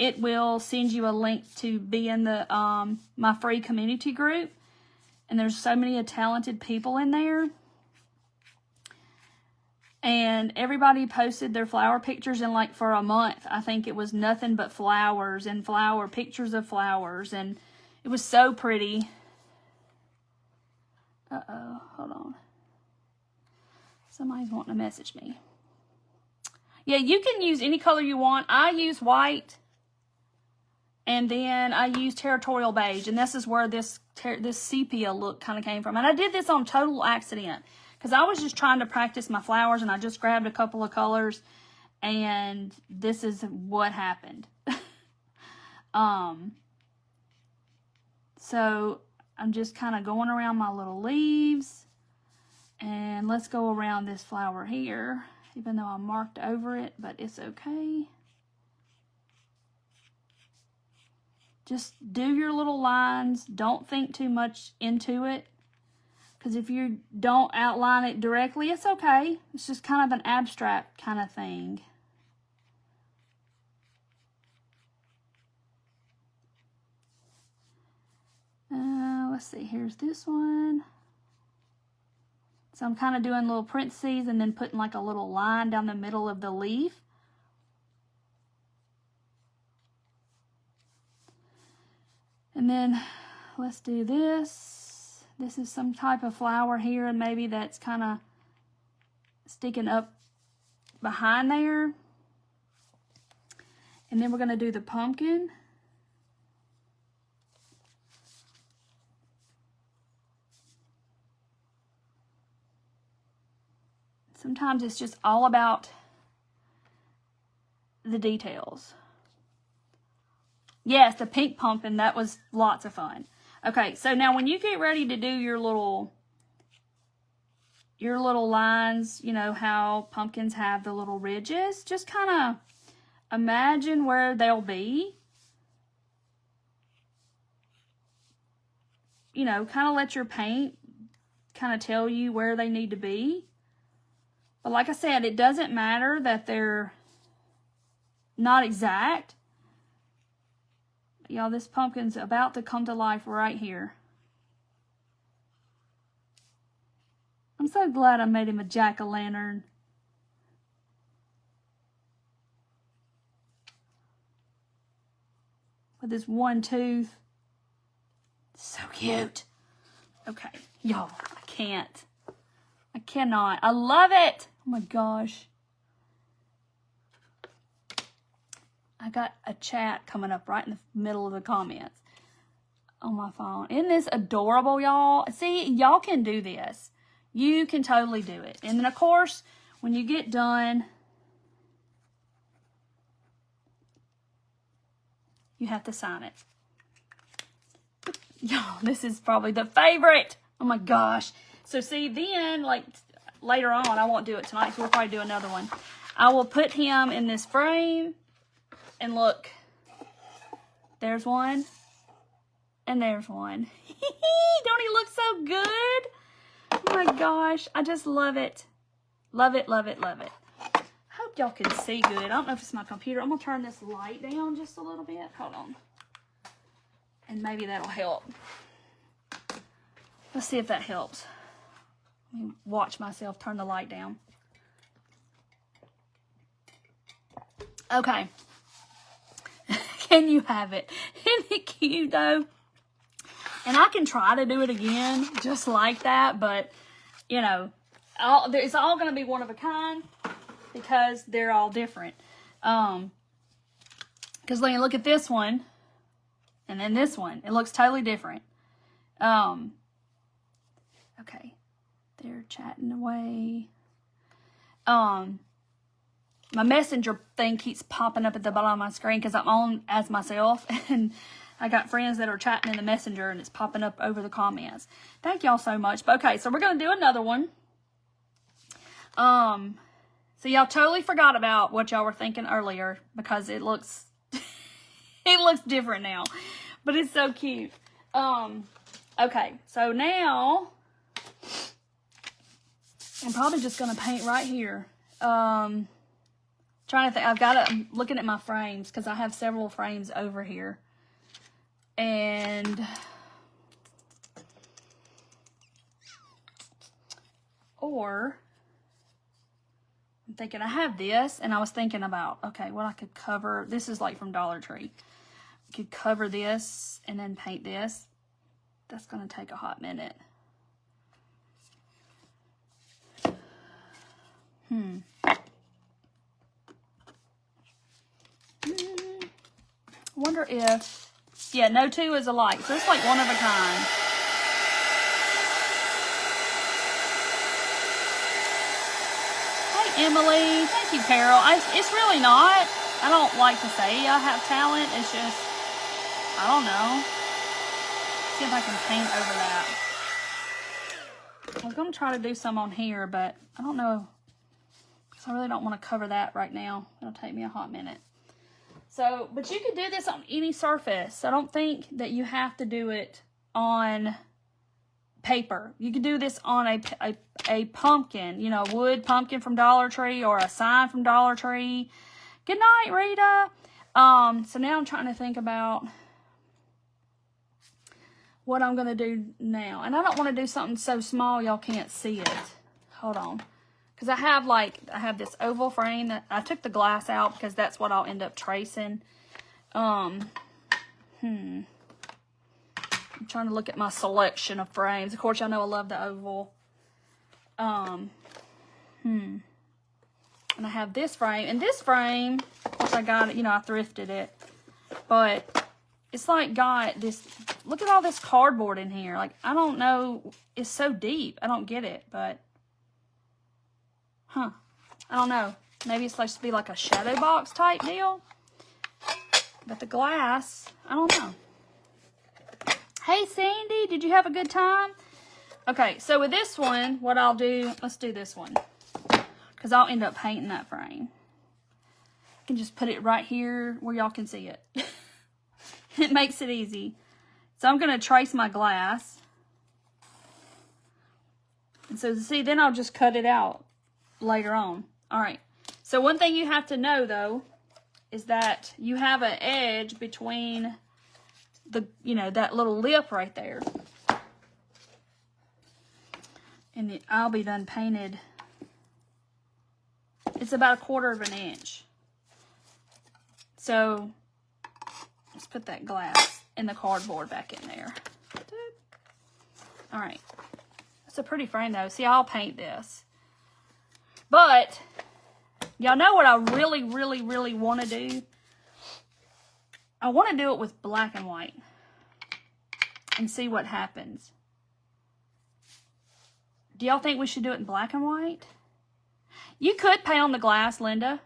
it will send you a link to be in the my free community group. And there's so many talented people in there. And everybody posted their flower pictures, and like for a month, I think it was nothing but flowers and pictures of flowers, and it was so pretty. Uh-oh, hold on. Somebody's wanting to message me. Yeah, you can use any color you want. I use white, and then I use territorial beige, and this is where this sepia look kind of came from. And I did this on total accident, because I was just trying to practice my flowers, and I just grabbed a couple of colors, and this is what happened. So I'm just kind of going around my little leaves, and let's go around this flower here, even though I marked over it, but it's okay. Just do your little lines. Don't think too much into it. Because if you don't outline it directly, it's okay. It's just kind of an abstract kind of thing. Let's see, here's this one. So I'm kind of doing little parentheses and then putting like a little line down the middle of the leaf. And then let's do this. This is some type of flower here, and maybe that's kind of sticking up behind there. And then we're going to do the pumpkin. Sometimes it's just all about the details. Yes, the pink pumpkin, that was lots of fun. Okay, so now when you get ready to do your little lines, you know how pumpkins have the little ridges, just kind of imagine where they'll be. You know, kind of let your paint kind of tell you where they need to be. But like I said, it doesn't matter that they're not exact. Y'all, this pumpkin's about to come to life right here. I'm so glad I made him a jack-o'-lantern. With his one tooth. So cute. Okay, y'all, I can't. I cannot. I love it. Oh my gosh. I got a chat coming up right in the middle of the comments on my phone. Isn't this adorable, y'all? See, y'all can do this. You can totally do it. And then, of course, when you get done, you have to sign it. Y'all, this is probably the favorite. Oh my gosh. So see, then, like, later on, I won't do it tonight, so we'll probably do another one. I will put him in this frame. And look, there's one, and there's one. Don't he look so good? Oh my gosh, I just love it. Love it, love it, love it. I hope y'all can see good. I don't know if it's my computer. I'm going to turn this light down just a little bit. Hold on. And maybe that'll help. Let's see if that helps. Let me watch myself turn the light down. Okay. Can you have it? Isn't it cute though? And I can try to do it again just like that, but you know, it's all going to be one of a kind because they're all different. Because when you look at this one and then this one, it looks totally different. Okay, they're chatting away. My messenger thing keeps popping up at the bottom of my screen because I'm on as myself, and I got friends that are chatting in the messenger and it's popping up over the comments. Thank y'all so much. But okay, so we're going to do another one. So y'all totally forgot about what y'all were thinking earlier because it looks it looks different now, but it's so cute. Okay, so now I'm probably just going to paint right here. Trying to think, I'm looking at my frames because I have several frames over here. And or thinking I have this, and I was thinking about, okay, what I could cover. This is like from Dollar Tree. I could cover this and then paint this. That's going to take a hot minute. Wonder if, yeah, no two is alike. So it's like one of a kind. Hey, Emily. Thank you, Carol. It's really not. I don't like to say I have talent. It's just, I don't know. See if I can paint over that. I was going to try to do some on here, but I don't know. Because I really don't want to cover that right now. It'll take me a hot minute. So, but you could do this on any surface. I don't think that you have to do it on paper. You could do this on a pumpkin, you know, wood pumpkin from Dollar Tree or a sign from Dollar Tree. Good night, Rita. So now I'm trying to think about what I'm going to do now. And I don't want to do something so small y'all can't see it. Hold on. Because I have this oval frame that I took the glass out because that's what I'll end up tracing. I'm trying to look at my selection of frames. Of course, y'all know I love the oval. And I have this frame. And this frame, of course, I got it, you know, I thrifted it. But it's like got this, look at all this cardboard in here. Like, I don't know. It's so deep. I don't get it, but... I don't know. Maybe it's supposed to be like a shadow box type deal. But the glass, I don't know. Hey, Sandy, did you have a good time? Okay, so with this one, what I'll do, let's do this one. Because I'll end up painting that frame. I can just put it right here where y'all can see it. It makes it easy. So I'm going to trace my glass. And so, see, then I'll just cut it out later on. All right. So one thing you have to know, though, is that you have an edge between the, you know, that little lip right there. And I'll be done painted. It's about 1/4 of an inch. So let's put that glass and the cardboard back in there. All right. It's a pretty frame, though. See, I'll paint this. But, y'all know what I really, really, really want to do? I want to do it with black and white. And see what happens. Do y'all think we should do it in black and white? You could paint on the glass, Linda.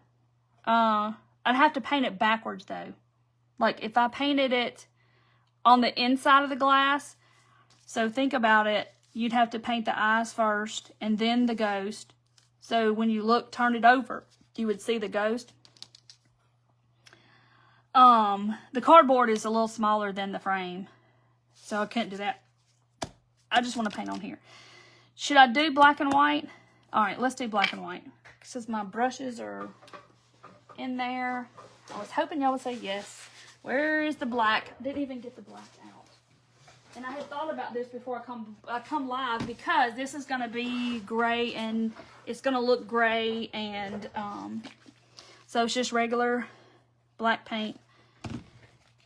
I'd have to paint it backwards, though. Like, if I painted it on the inside of the glass. So, think about it. You'd have to paint the eyes first and then the ghost. So when you look, turn it over, you would see the ghost. The cardboard is a little smaller than the frame, so I couldn't do that. I just want to paint on here. Should I do black and white? All right, let's do black and white. Since my brushes are in there, I was hoping y'all would say yes. Where is the black? I didn't even get the black out. And I had thought about this before I come live because this is going to be gray and it's going to look gray and so it's just regular black paint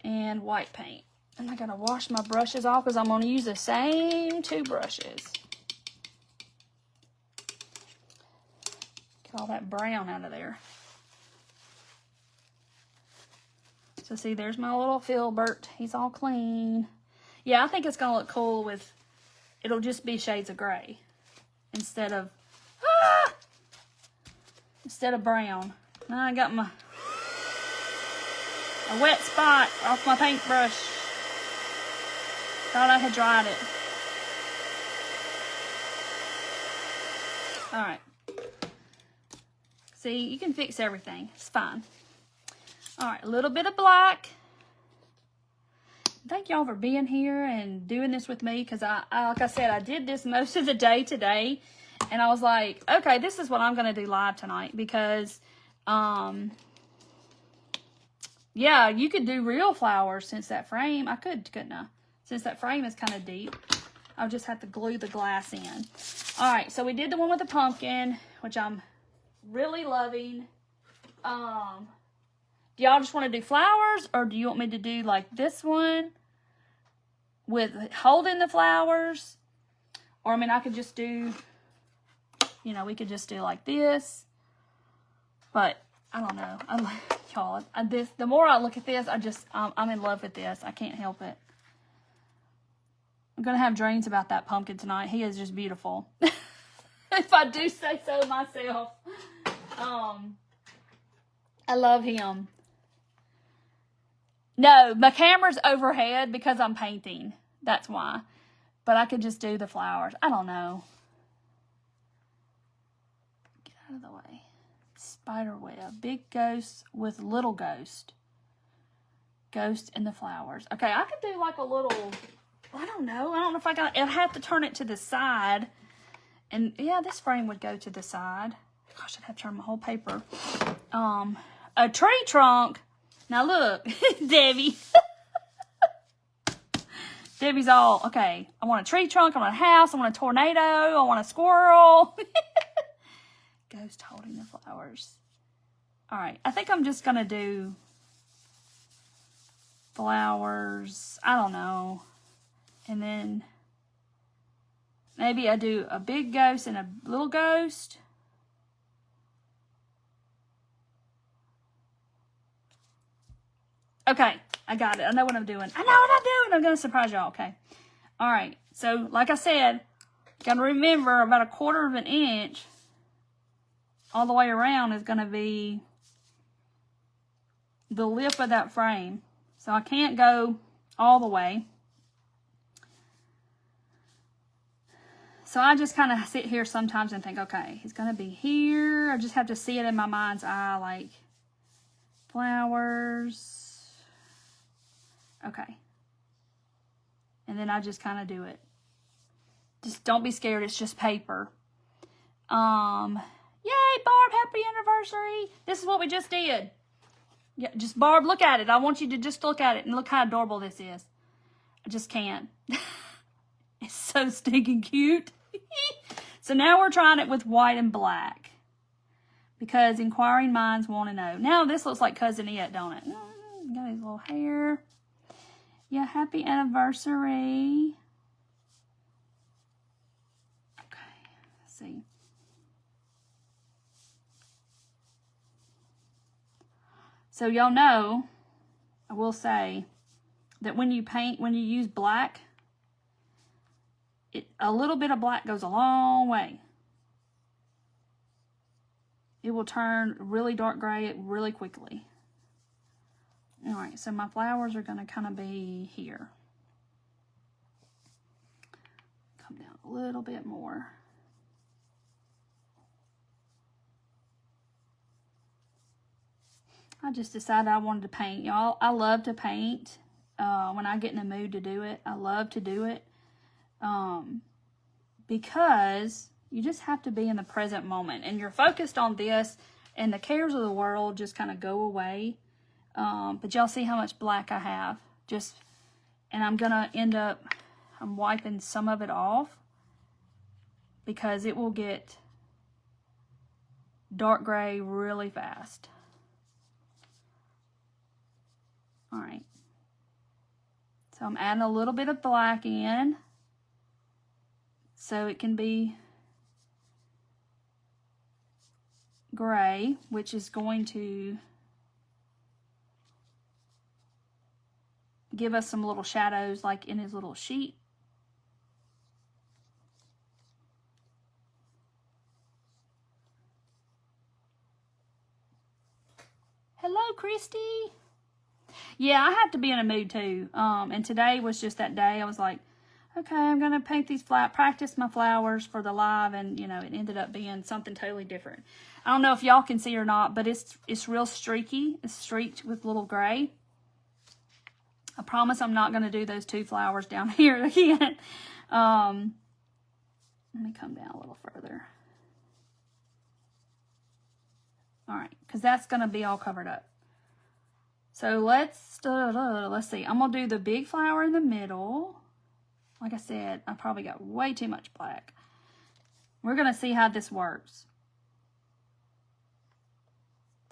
and white paint. And I got to wash my brushes off because I'm going to use the same 2 brushes. Get all that brown out of there. So see, there's my little Filbert. He's all clean. Yeah, I think it's going to look cool with, it'll just be shades of gray instead of brown. Now I got a wet spot off my paintbrush. Thought I had dried it. All right. See, you can fix everything. It's fine. All right, a little bit of black. Thank y'all for being here and doing this with me because I like I said, I did this most of the day today and I was like, okay, this is what I'm going to do live tonight because, yeah, you could do real flowers since that frame, I couldn't I? Since that frame is kind of deep, I'll just have to glue the glass in. All right, so we did the one with the pumpkin, which I'm Really loving. Do y'all just want to do flowers, or do you want me to do like this one with holding the flowers? Or I mean, I could just do, you know, we could just do like this. But I don't know. Y'all, the more I look at this, I'm in love with this. I can't help it. I'm gonna have dreams about that pumpkin tonight. He is just beautiful. If I do say so myself. I love him. No, my camera's overhead because I'm painting. That's why. But I could just do the flowers. I don't know. Get out of the way. Spider web. Big ghost with little ghost. Ghost in the flowers. Okay, I could do like a little, I don't know. I don't know if I got, I'd have to turn it to the side. And yeah, this frame would go to the side. Gosh, I'd have to turn my whole paper. A tree trunk. Now look, Debbie. Debbie's all, okay, I want a tree trunk, I want a house, I want a tornado, I want a squirrel. Ghost holding the flowers. All right, I think I'm just going to do flowers. I don't know. And then maybe I do a big ghost and a little ghost. Okay, I got it. I know what I'm doing. I know what I'm doing. I'm going to surprise y'all, okay? All right, so like I said, got to remember about 1/4 of an inch all the way around is going to be the lip of that frame. So I can't go all the way. So I just kind of sit here sometimes and think, okay, it's going to be here. I just have to see it in my mind's eye, like flowers. Okay. And then I just kind of do it. Just don't be scared. It's just paper. Yay, Barb, happy anniversary. This is what we just did. Yeah, just Barb, look at it. I want you to just look at it and look how adorable this is. I just can't. It's so stinking cute. So now we're trying it with white and black. Because inquiring minds want to know. Now this looks like Cousin It, don't it? Got his little hair. Yeah, happy anniversary. Okay, let's see. So y'all know, I will say, that when you paint, when you use black, a little bit of black goes a long way. It will turn really dark gray really quickly. All right, so my flowers are going to kind of be here. Come down a little bit more. I just decided I wanted to paint, y'all. I love to paint. When I get in the mood to do it, I love to do it. Because you just have to be in the present moment. And you're focused on this, and the cares of the world just kind of go away. But y'all see how much black I have. And I'm going to end up, I'm wiping some of it off. Because it will get dark gray really fast. All right. So I'm adding a little bit of black in. So it can be gray, which is going to give us some little shadows like in his little sheet. Hello, Christy. Yeah, I have to be in a mood too. And today was just that day. I was like, okay, I'm going to paint these practice my flowers for the live. And, you know, it ended up being something totally different. I don't know if y'all can see or not, but it's real streaky. It's streaked with little gray. I promise I'm not going to do those 2 flowers down here again. Let me come down a little further. All right, because that's going to be all covered up. So let's see. I'm going to do the big flower in the middle. Like I said, I probably got way too much black. We're going to see how this works.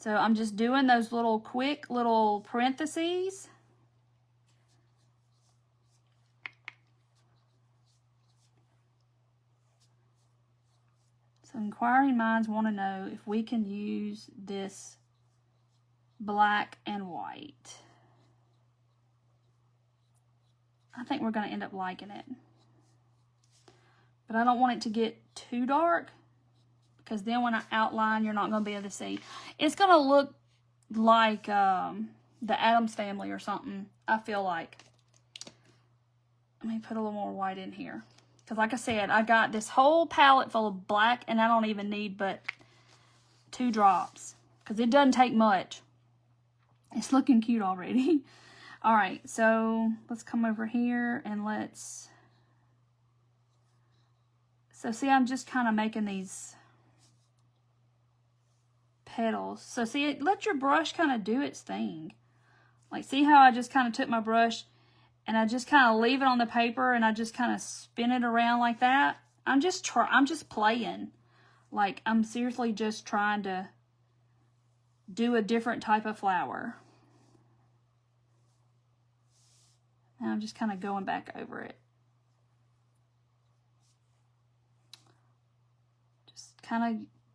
So I'm just doing those little quick little parentheses. So inquiring minds want to know if we can use this black and white. I think we're going to end up liking it. But I don't want it to get too dark, because then when I outline, you're not going to be able to see. It's going to look like the Addams Family or something, I feel like. Let me put a little more white in here. Because like I said, I got this whole palette full of black, and I don't even need but 2 drops. Because it doesn't take much. It's looking cute already. Alright, so let's come over here and let's... So see, I'm just kind of making these petals. So see, let your brush kind of do its thing. Like, see how I just kind of took my brush and I just kind of leave it on the paper and I just kind of spin it around like that? I'm just playing. Like, I'm seriously just trying to do a different type of flower. And I'm just kind of going back over it.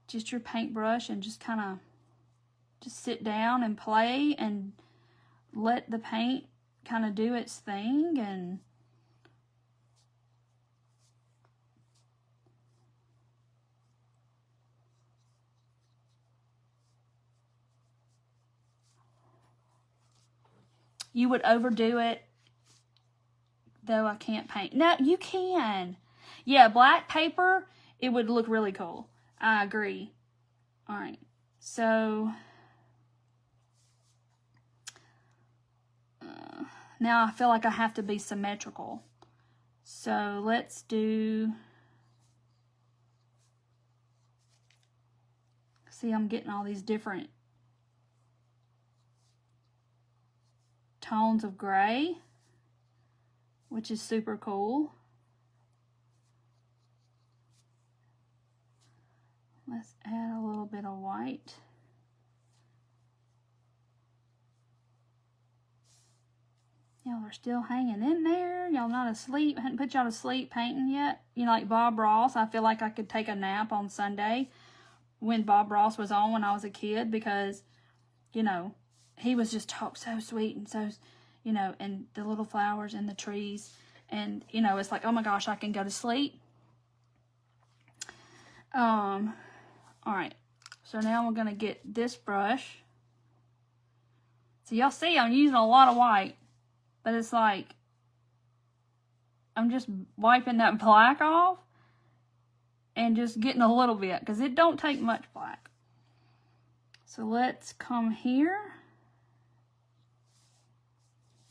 Just your paintbrush and just kind of just sit down and play and let the paint kind of do its thing. And you would overdo it, though I can't paint. No, you can. Yeah, black paper, it would look really cool. I agree. All right, so now I feel like I have to be symmetrical. So let's do, see, I'm getting all these different tones of gray, which is super cool. Let's add a little bit of white. Y'all are still hanging in there. Y'all not asleep. I hadn't put y'all to sleep painting yet. You know, like Bob Ross. I feel like I could take a nap on Sunday when Bob Ross was on when I was a kid, because, you know, he was just talk so sweet and so, you know, and the little flowers and the trees. And, you know, it's like, oh my gosh, I can go to sleep. All right, so now we're going to get this brush. So y'all see I'm using a lot of white, but it's like I'm just wiping that black off and just getting a little bit, because it don't take much black. So let's come here.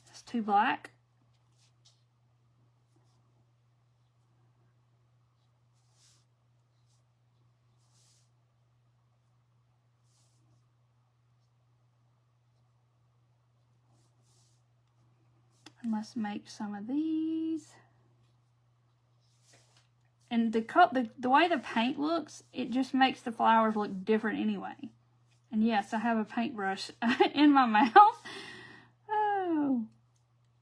It's too black. And let's make some of these. And the way the paint looks, it just makes the flowers look different anyway. And yes, I have a paintbrush in my mouth. Oh,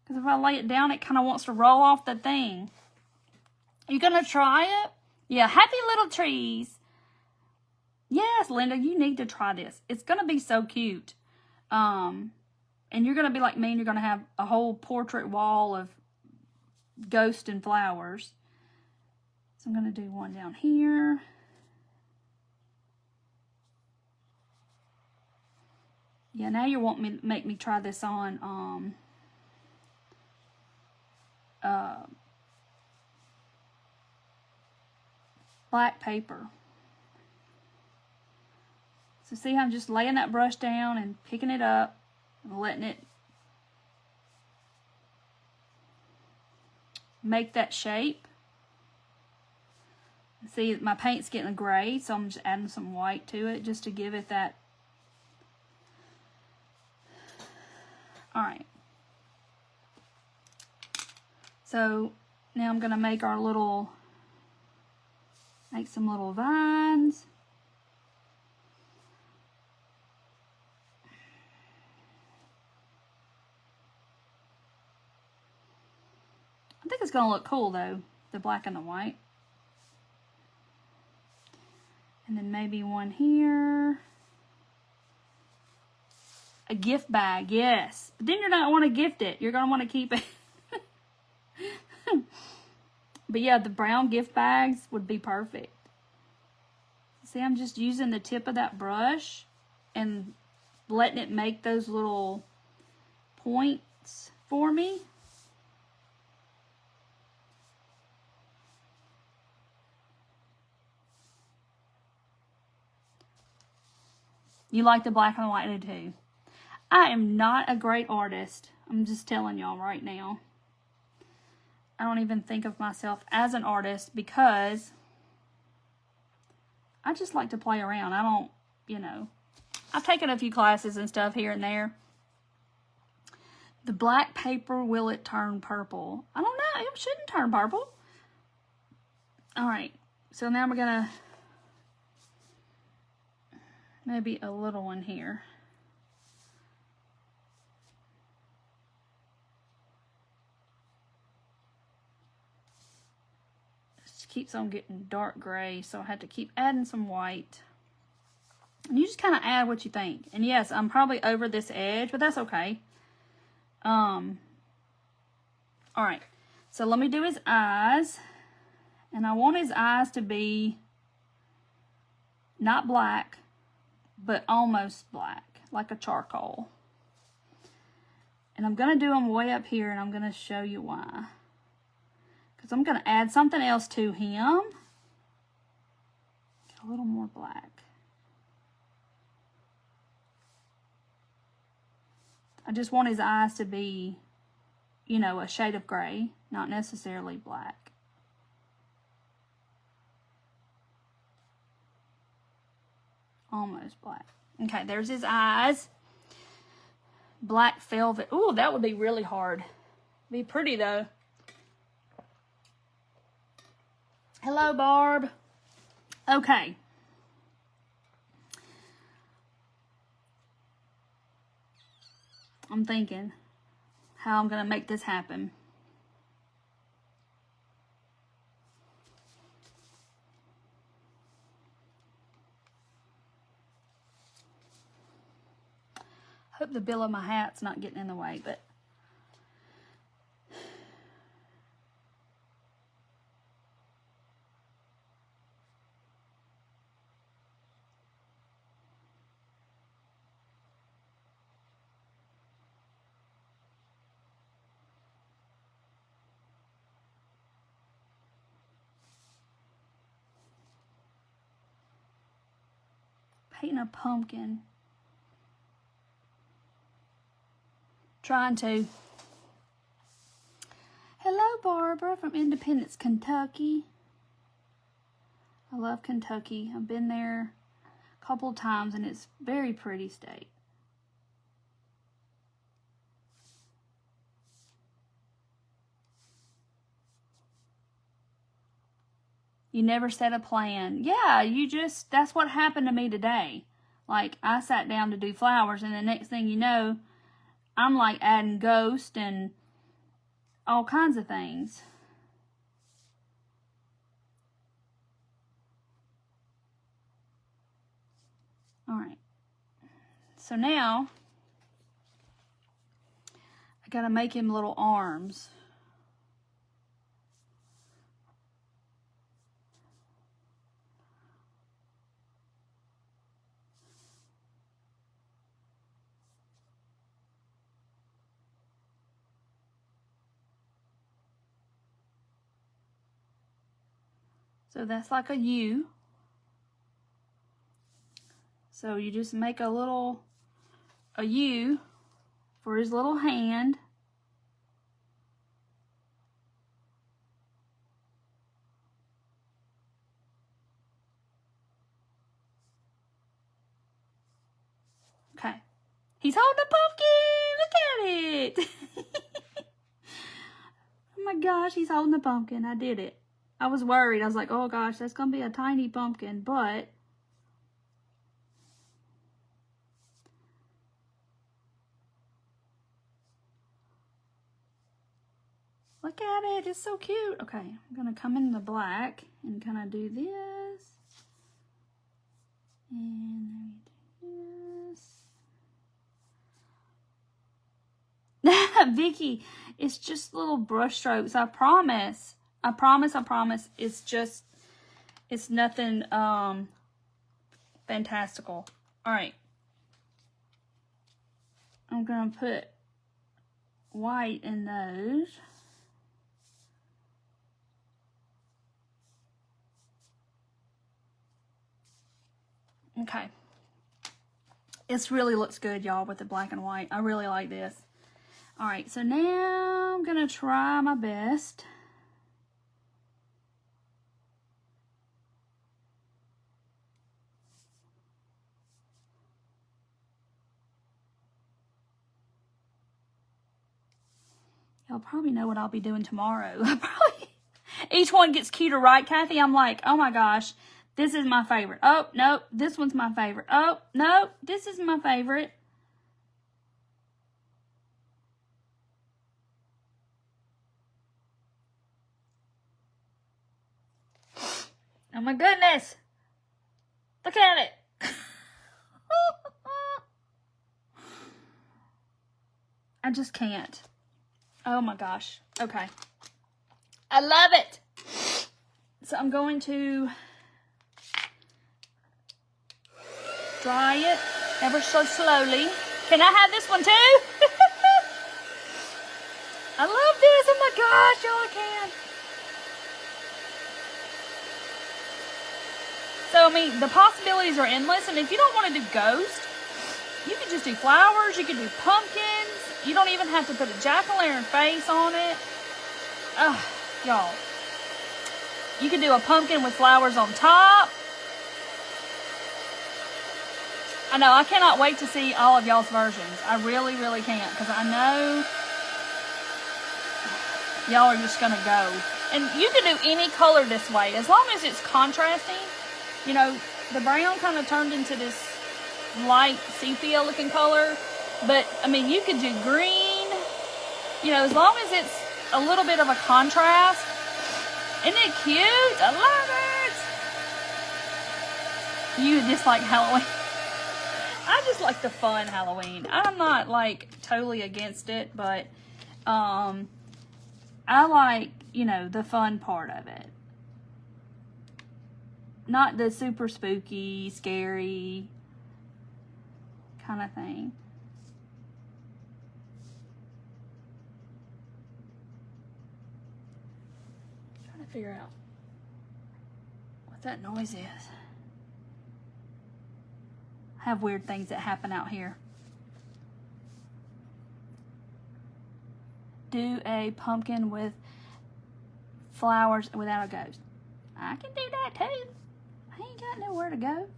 because if I lay it down, it kind of wants to roll off the thing. You gonna try it? Yeah, happy little trees. Yes, Linda, you need to try this. It's gonna be so cute. And you're going to be like me, and you're going to have a whole portrait wall of ghosts and flowers. So I'm going to do one down here. Yeah, now you want me to make me try this on black paper. So see how I'm just laying that brush down and picking it up and letting it make that shape. See, my paint's getting gray, so I'm just adding some white to it just to give it that. Alright. So now I'm going to make some little vines. it's going to look cool, though, the black and the white. And then maybe one here. A gift bag, yes. But then you're not want to gift it. You're going to want to keep it. But yeah, the brown gift bags would be perfect. See, I'm just using the tip of that brush and letting it make those little points for me. You like the black and the white, I do too. I am not a great artist. I'm just telling y'all right now. I don't even think of myself as an artist because I just like to play around. I don't, you know, I've taken a few classes and stuff here and there. The black paper, will it turn purple? I don't know. It shouldn't turn purple. All right. So now we're going to maybe a little one here. Keeps on getting dark gray, so I have to keep adding some white. And you just kind of add what you think. And yes, I'm probably over this edge, but that's okay. All right, so let me do his eyes. And I want his eyes to be not black, but almost black, like a charcoal. And I'm going to do them way up here, and I'm going to show you why. Because I'm going to add something else to him. Get a little more black. I just want his eyes to be, you know, a shade of gray, not necessarily black. Almost black. Okay, there's his eyes. Black velvet. Ooh, that would be really hard. Be pretty, though. Hello, Barb. Okay. I'm thinking how I'm going to make this happen. Hope the bill of my hat's not getting in the way, but painting a pumpkin. Trying to. Hello, Barbara from Independence, Kentucky. I love Kentucky. I've been there a couple of times, and it's a very pretty state. You never set a plan. Yeah, that's what happened to me today. Like, I sat down to do flowers, and the next thing you know, I'm like adding ghosts and all kinds of things. All right. So now, I gotta make him little arms. So that's like a U. So you just make a U for his little hand. Okay. He's holding a pumpkin. Look at it. Oh my gosh, he's holding a pumpkin. I did it. I was worried. I was like, oh gosh, that's going to be a tiny pumpkin, but Look at it. It's so cute. Okay, I'm going to come in the black and kind of do this. And do this. Vicky, it's just little brush strokes. I promise. I promise. I promise. It's nothing fantastical. All right. I'm going to put white in those. Okay. This really looks good, y'all, with the black and white. I really like this. All right, so now I'm going to try my best. Y'all probably know what I'll be doing tomorrow. Each one gets cuter, right, Kathy? I'm like, oh my gosh, this is my favorite. Oh, nope, this one's my favorite. Oh, nope, this is my favorite. Oh my goodness. Look at it. I just can't. Oh my gosh. Okay. I love it. So I'm going to dry it ever so slowly. Can I have this one too? I love this. Oh my gosh, y'all, I can. So, I mean, the possibilities are endless. And if you don't want to do ghost, you can just do flowers. You can do pumpkins. You don't even have to put a jack-o'-lantern face on it. Ugh, y'all. You can do a pumpkin with flowers on top. I know, I cannot wait to see all of y'all's versions. I really, really can't. Because I know y'all are just going to go. And you can do any color this way. As long as it's contrasting. You know, the brown kind of turned into this light sepia looking color. But, I mean, you could do green. You know, as long as it's a little bit of a contrast. Isn't it cute? I love it. You just like Halloween. I just like the fun Halloween. I'm not, like, totally against it. But, I like, you know, the fun part of it. Not the super spooky, scary kind of thing. I'm trying to figure out what that noise is. I have weird things that happen out here. Do a pumpkin with flowers without a ghost. I can do that too. I ain't got nowhere to go.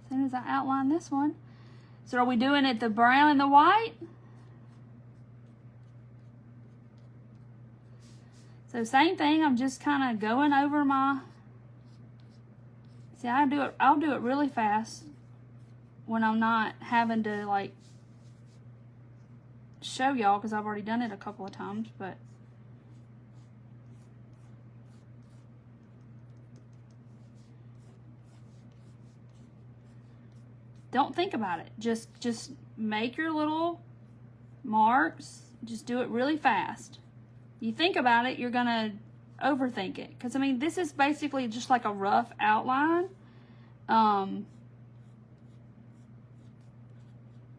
As soon as I outline this one. So are we doing it the brown and the white? So same thing, I'm just kind of going over my... See, I'll do it really fast when I'm not having to, like, show y'all because I've already done it a couple of times, but... Don't think about it. Just make your little marks. Just do it really fast. You think about it, you're going to overthink it. Because, I mean, this is basically just like a rough outline.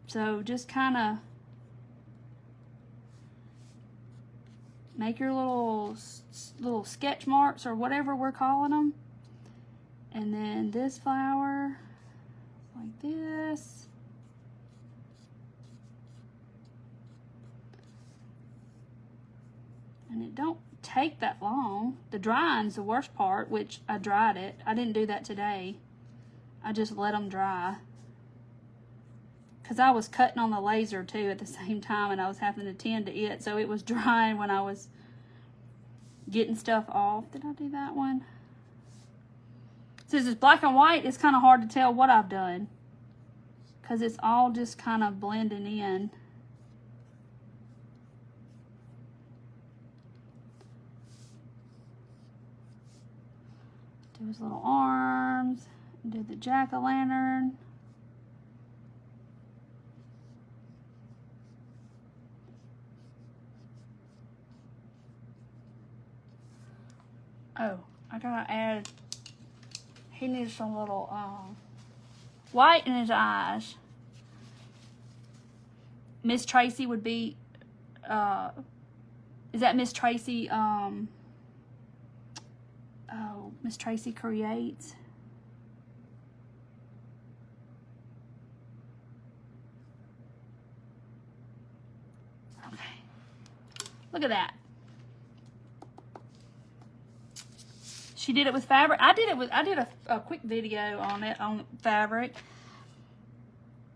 So just kind of make your little sketch marks or whatever we're calling them. And then this flower... like this. And it don't take that long. The drying's the worst part, which I dried it. I didn't do that today. I just let them dry. Because I was cutting on the laser too at the same time and I was having to tend to it. So it was drying when I was getting stuff off. Did I do that one? Since it's black and white, it's kind of hard to tell what I've done. Because it's all just kind of blending in. Do his little arms. Do the jack-o'-lantern. Oh, I gotta add, he needs some little white in his eyes. Miss Tracy would be, is that Miss Tracy, oh, Miss Tracy Creates. Okay. Look at that. She did it with fabric. I did a quick video on it, on fabric.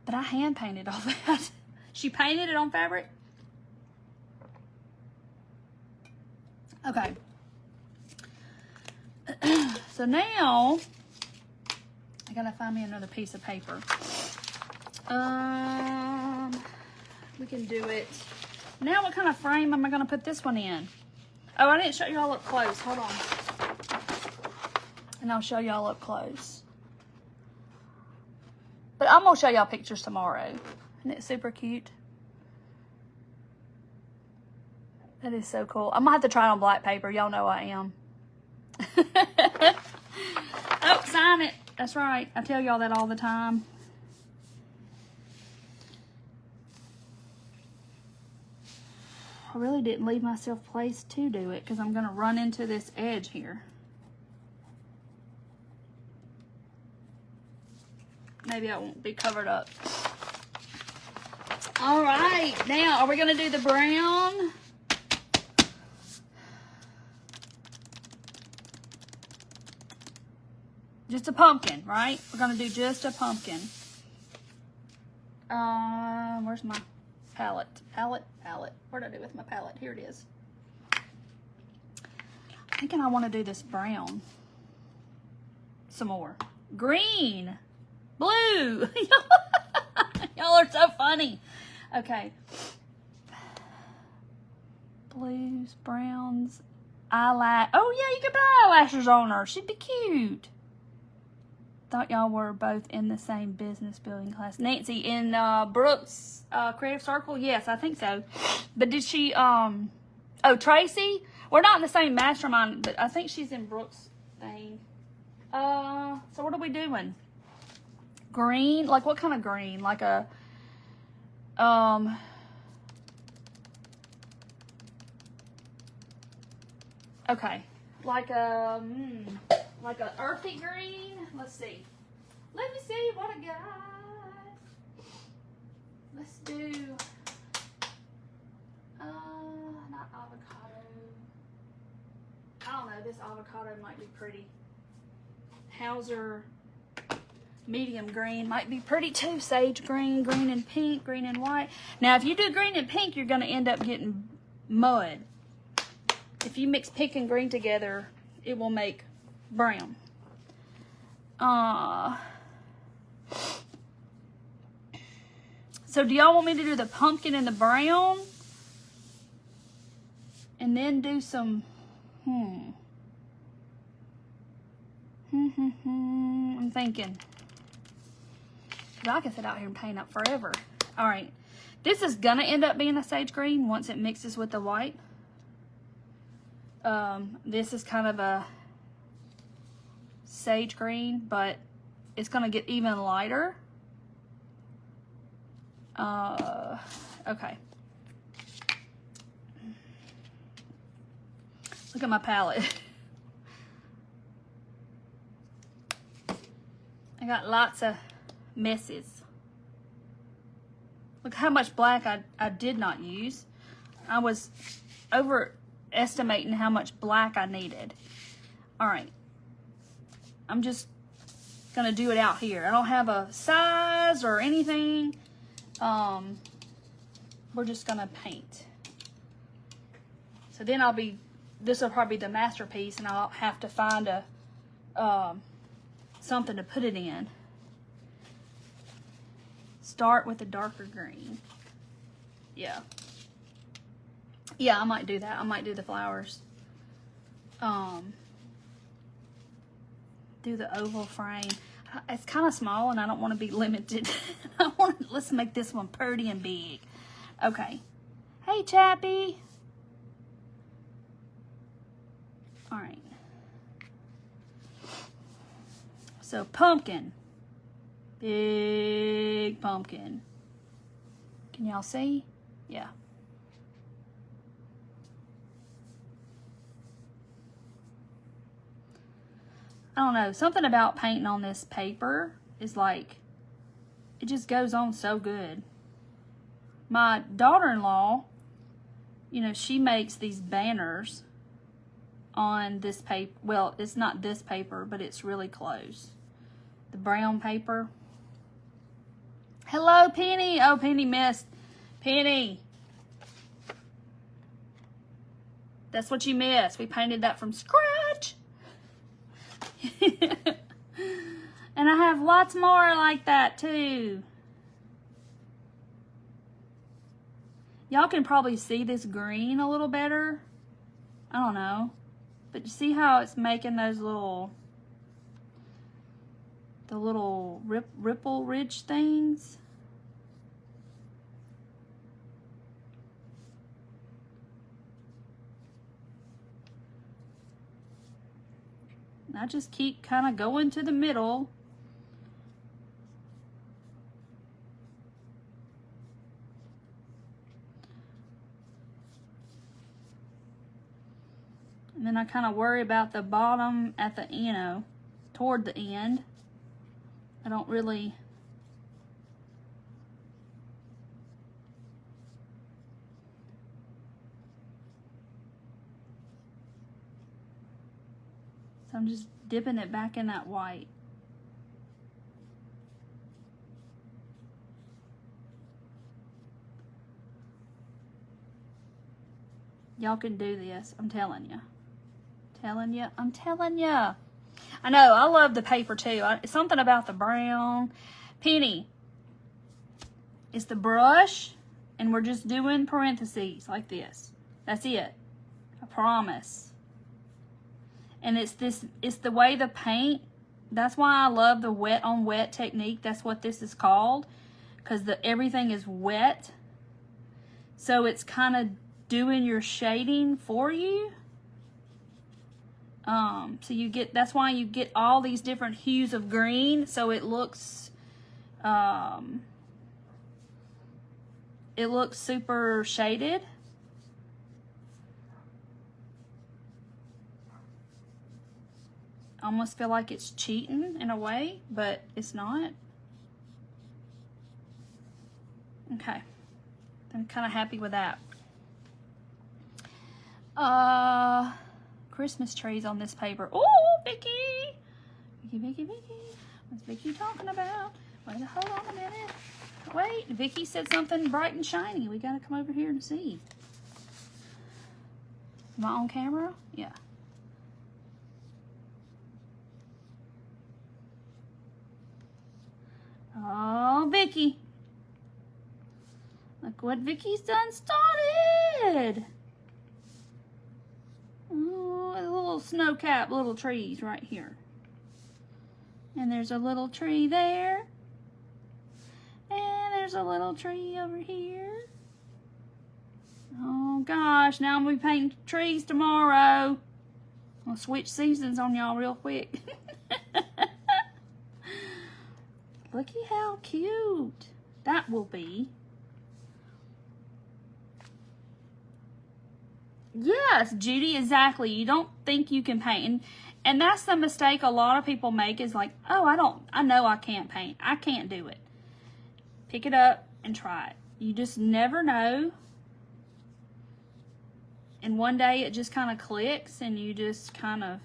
But I hand painted all that. She painted it on fabric. Okay. So now, I gotta find me another piece of paper. We can do it. Now what kind of frame am I gonna put this one in? Oh, I didn't show you all up close. Hold on. And I'll show y'all up close. But I'm gonna show y'all pictures tomorrow. Isn't it super cute? That is so cool. I'm gonna have to try it on black paper. Y'all know I am. Oh, sign it. That's right. I tell y'all that all the time. I really didn't leave myself place to do it because I'm gonna run into this edge here. Maybe I won't be covered up. All right, now are we gonna do the brown? Just a pumpkin, right? We're gonna do just a pumpkin. Where's my palette? Palette. What did I do with my palette? Here it is. I'm thinking I want to do this brown. Some more. Green. Blue. Y'all are so funny. Okay. Blues, browns, eyelash. Oh yeah, you could put eyelashes on her. She'd be cute. Thought y'all were both in the same business building class. Nancy, in Brooks Creative Circle? Yes, I think so. But did she, oh, Tracy? We're not in the same mastermind, but I think she's in Brooks' thing. So what are we doing? Green? Like what kind of green? Like a, okay. Like a earthy green. Let's see. Let me see what I got. Let's do, not avocado. I don't know, this avocado might be pretty. Hauser medium green might be pretty too. Sage green, green and pink, green and white. Now, if you do green and pink, you're going to end up getting mud. If you mix pink and green together, it will make brown. So do y'all want me to do the pumpkin and the brown? And then do some, I'm thinking. Because I can sit out here and paint up forever. All right. This is going to end up being a sage green once it mixes with the white. This is kind of a sage green, but it's going to get even lighter. Okay. Look at my palette. I got lots of messes. Look how much black I did not use. I was overestimating how much black I needed. All right. I'm just gonna do it out here. I don't have a size or anything. We're just gonna paint. So then this will probably be the masterpiece, and I'll have to find a something to put it in. Start with a darker green. Yeah, I might do that. I might do the flowers. do the oval frame. It's kind of small and I don't want to be limited. Let's make this one pretty and big. Okay. Hey, Chappie. All right. So pumpkin. Big pumpkin. Can y'all see? Yeah. I don't know. Something about painting on this paper is like, it just goes on so good. My daughter-in-law, you know, she makes these banners on this paper. Well, it's not this paper, but it's really close. The brown paper. Hello, Penny. Oh, Penny missed. Penny. That's what you missed. We painted that from scratch. And I have lots more like that too. Y'all can probably see this green a little better. I don't know. But you see how it's making those little, the little ripple ridge things? I just keep kind of going to the middle. And then I kind of worry about the bottom at the, you know, toward the end. I don't really... So I'm just dipping it back in that white. Y'all can do this, I'm telling you. I'm telling you. I know, I love the paper too. It's something about the brown. Penny, it's the brush, and we're just doing parentheses like this. That's it. I promise. And it's the way the paint, that's why I love the wet on wet technique. That's what this is called, because everything is wet. So it's kind of doing your shading for you. So you get, that's why you get all these different hues of green, so it looks super shaded. I almost feel like it's cheating in a way, but it's not. Okay. I'm kind of happy with that. Christmas trees on this paper. Oh, Vicky! Vicky. What's Vicky talking about? Wait, hold on a minute. Wait, Vicky said something bright and shiny. We gotta come over here and see. Am I on camera? Yeah. Oh, Vicky. Look what Vicky's done started. Oh, a little snow-capped little trees right here. And there's a little tree there. And there's a little tree over here. Oh gosh, now I'm gonna be painting trees tomorrow. I'll switch seasons on y'all real quick. Looky how cute that will be. Yes, Judy, exactly. You don't think you can paint. And that's the mistake a lot of people make, is like, oh, I know I can't paint. I can't do it. Pick it up and try it. You just never know. And one day it just kind of clicks and you just kind of,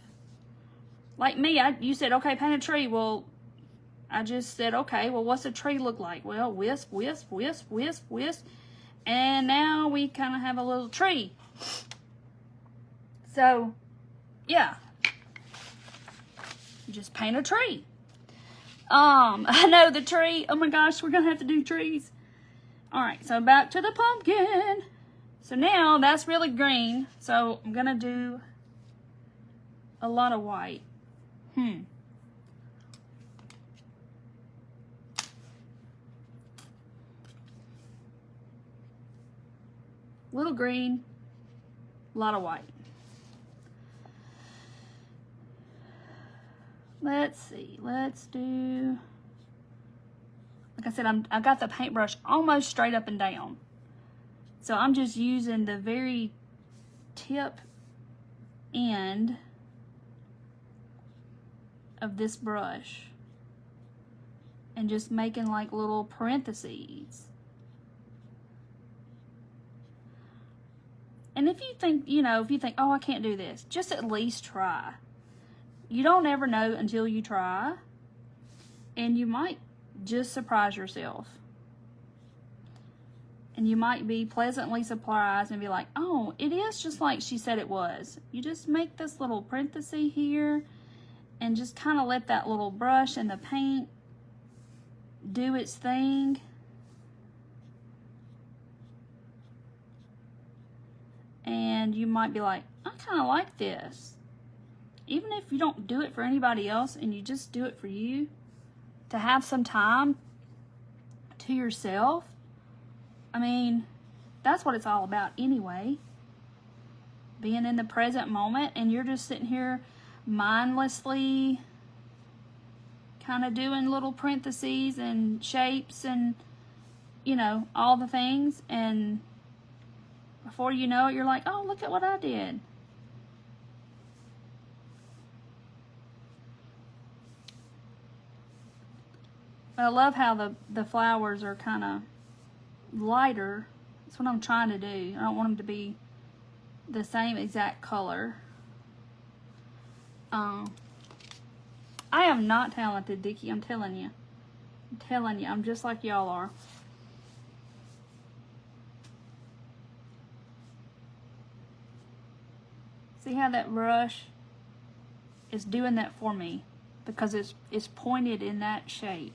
like me, you said, okay, paint a tree. Well, I just said, okay, well, what's a tree look like? Well, wisp, wisp, wisp, wisp, wisp. And now we kind of have a little tree. So, yeah. You just paint a tree. I know the tree. Oh my gosh, we're going to have to do trees. All right, so back to the pumpkin. So now that's really green. So I'm going to do a lot of white. Little green, a lot of white. Let's see, let's do, like I said, I got the paintbrush almost straight up and down. So I'm just using the very tip end of this brush and just making like little parentheses. And if you think, oh, I can't do this, just at least try. You don't ever know until you try, and you might just surprise yourself. And you might be pleasantly surprised and be like, oh, it is just like she said it was. You just make this little parenthesis here and just kind of let that little brush and the paint do its thing. And you might be like, I kind of like this. Even if you don't do it for anybody else and you just do it for you, to have some time to yourself, I mean, that's what it's all about anyway. Being in the present moment, and you're just sitting here mindlessly kind of doing little parentheses and shapes and, all the things. And before you know it, you're like, oh, look at what I did. But I love how the flowers are kind of lighter. That's what I'm trying to do. I don't want them to be the same exact color. I am not talented, Dickie. I'm telling you. I'm just like y'all are. See how that brush is doing that for me? Because it's pointed in that shape.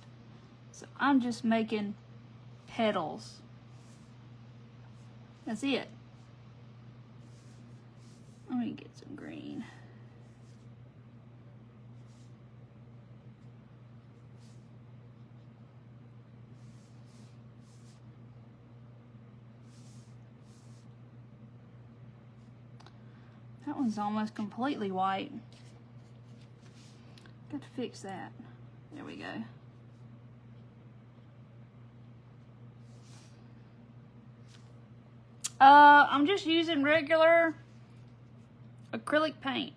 So I'm just making petals. That's it. Let me get some green. That one's almost completely white. Got to fix that. There we go. I'm just using regular acrylic paint.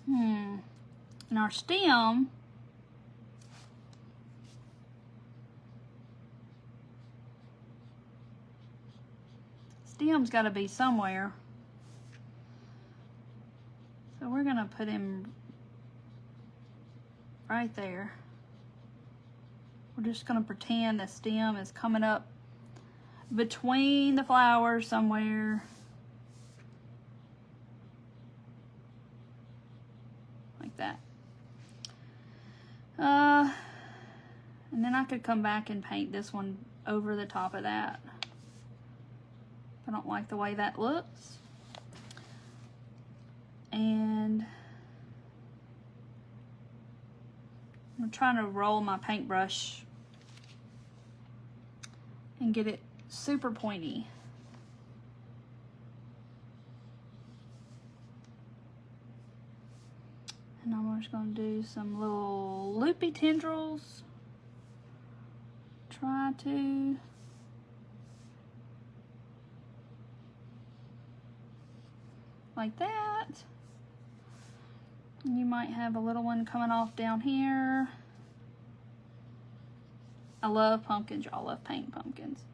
And our stem's got to be somewhere. So we're going to put him right there. We're just going to pretend the stem is coming up between the flowers somewhere. Like that. And then I could come back and paint this one over the top of that. I don't like the way that looks. And I'm trying to roll my paintbrush and get it super pointy. And I'm just going to do some little loopy tendrils. Try to like that. And you might have a little one coming off down here. I love pumpkins. Y'all love painting pumpkins.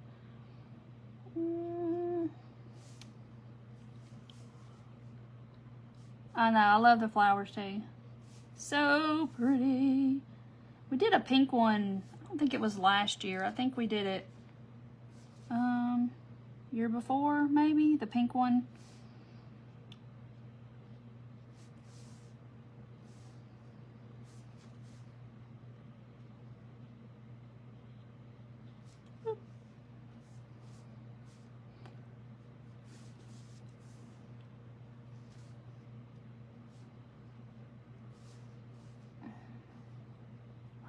I know, I love the flowers too. So pretty. We did a pink one, I don't think it was last year. I think we did it year before, maybe, the pink one.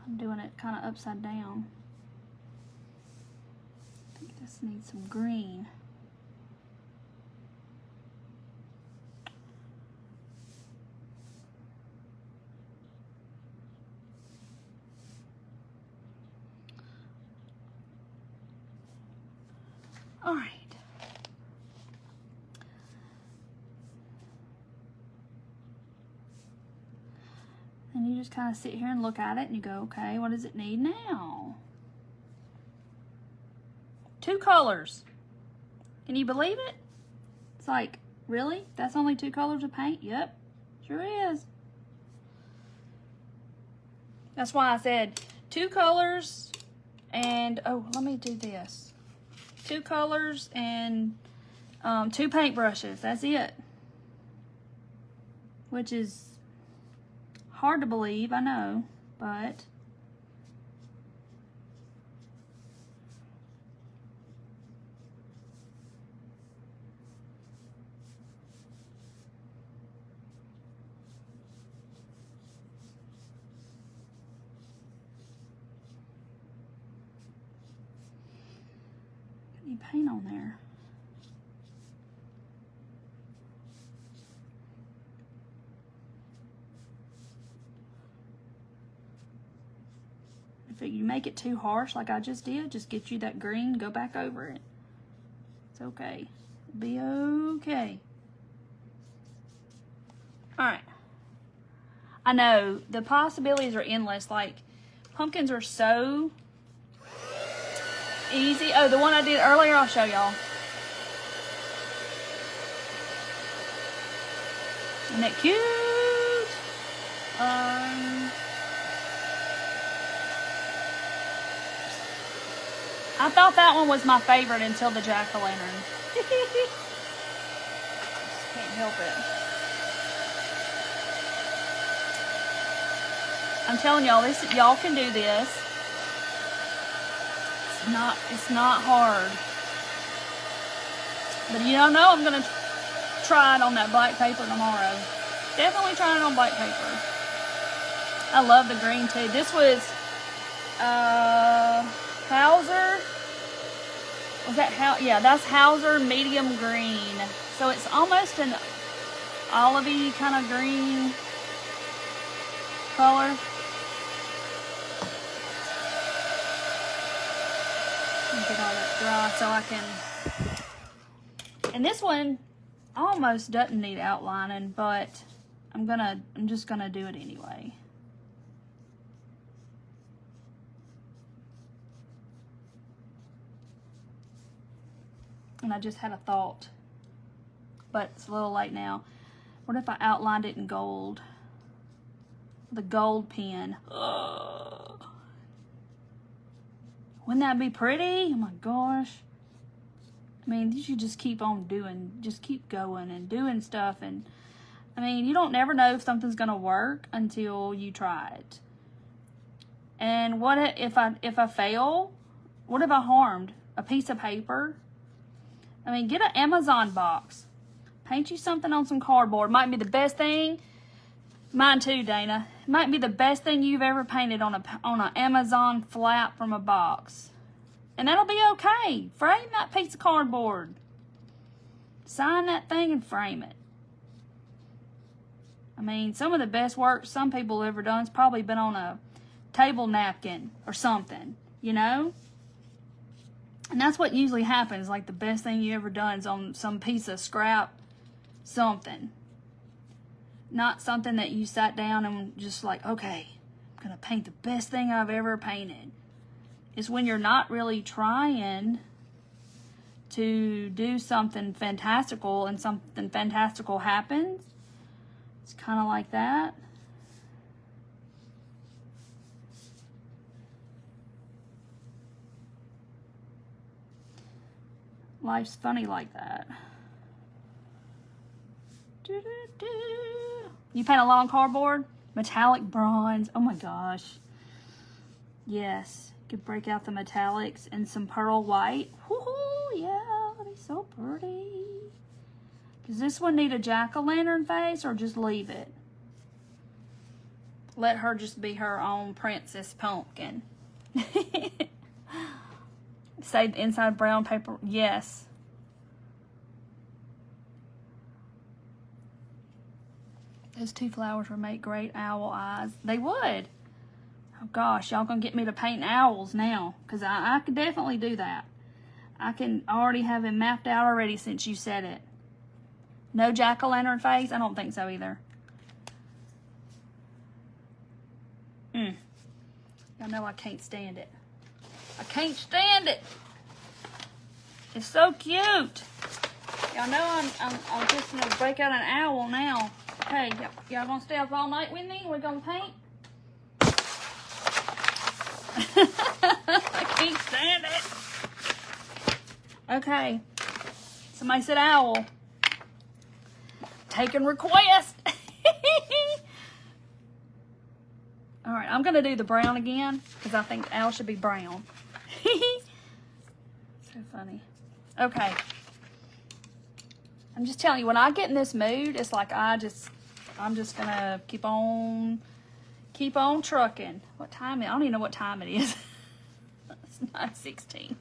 I'm doing it kind of upside down. This needs some green. All right. And you just kind of sit here and look at it and you go, okay, what does it need now? 2 colors. Can you believe it? It's like, really? That's only 2 colors of paint? Yep, sure is. That's why I said 2 colors and, oh, let me do this. 2 colors and 2 paintbrushes. That's it. Which is hard to believe, I know, but any paint on there. If you make it too harsh like I just did, just get you that green, go back over it. It's okay. It'll be okay. Alright. I know, the possibilities are endless. Like, pumpkins are so easy. Oh, the one I did earlier, I'll show y'all. Isn't that cute? I thought that one was my favorite until the jack-o'-lantern. Just can't help it. I'm telling y'all, y'all can do this. It's not hard. But you don't know, I'm gonna try it on that black paper tomorrow. Definitely try it on black paper. I love the green too. This was Hauser. Was that how? Yeah, that's Hauser medium green. So it's almost an olivey kind of green color. Get all that dry so I can. And this one almost doesn't need outlining, but I'm just gonna do it anyway. And I just had a thought, but it's a little late now. What if I outlined it in gold? The gold pen. Ugh. Wouldn't that be pretty? Oh my gosh. I mean, you should just keep on just keep going and doing stuff. And I mean, you don't never know if something's gonna work until you try it. And what if I fail? What have I harmed? A piece of paper? I mean, get an Amazon box. Paint you something on some cardboard. Might be the best thing. Mine too, Dana. It might be the best thing you've ever painted on an Amazon flap from a box. And that'll be okay. Frame that piece of cardboard. Sign that thing and frame it. I mean, some of the best work some people have ever done has probably been on a table napkin or something, you know? And that's what usually happens. Like, the best thing you ever done is on some piece of scrap something. Not something that you sat down and just like, okay, I'm going to paint the best thing I've ever painted. It's when you're not really trying to do something fantastical and something fantastical happens. It's kind of like that. Life's funny like that. You paint a long cardboard? Metallic bronze. Oh my gosh. Yes. Could break out the metallics and some pearl white. Woohoo! Yeah, that'd be so pretty. Does this one need a jack-o'-lantern face or just leave it? Let her just be her own princess pumpkin. Say the inside brown paper. Yes. Those 2 flowers would make great owl eyes. They would. Oh gosh, y'all gonna get me to paint owls now, because I could definitely do that. I can already have it mapped out already since you said it. No jack-o'-lantern face? I don't think so either. Y'all know I can't stand it. I can't stand it. It's so cute. Y'all know I'm just gonna break out an owl now. Hey, y'all gonna stay up all night with me? We're gonna paint? I can't stand it. Okay. Somebody said owl. Taking request. All right, I'm gonna do the brown again because I think the owl should be brown. So funny. Okay. I'm just telling you, when I get in this mood, it's like I'm just gonna keep on trucking. What time is it? I don't even know what time it is. It's 9:16.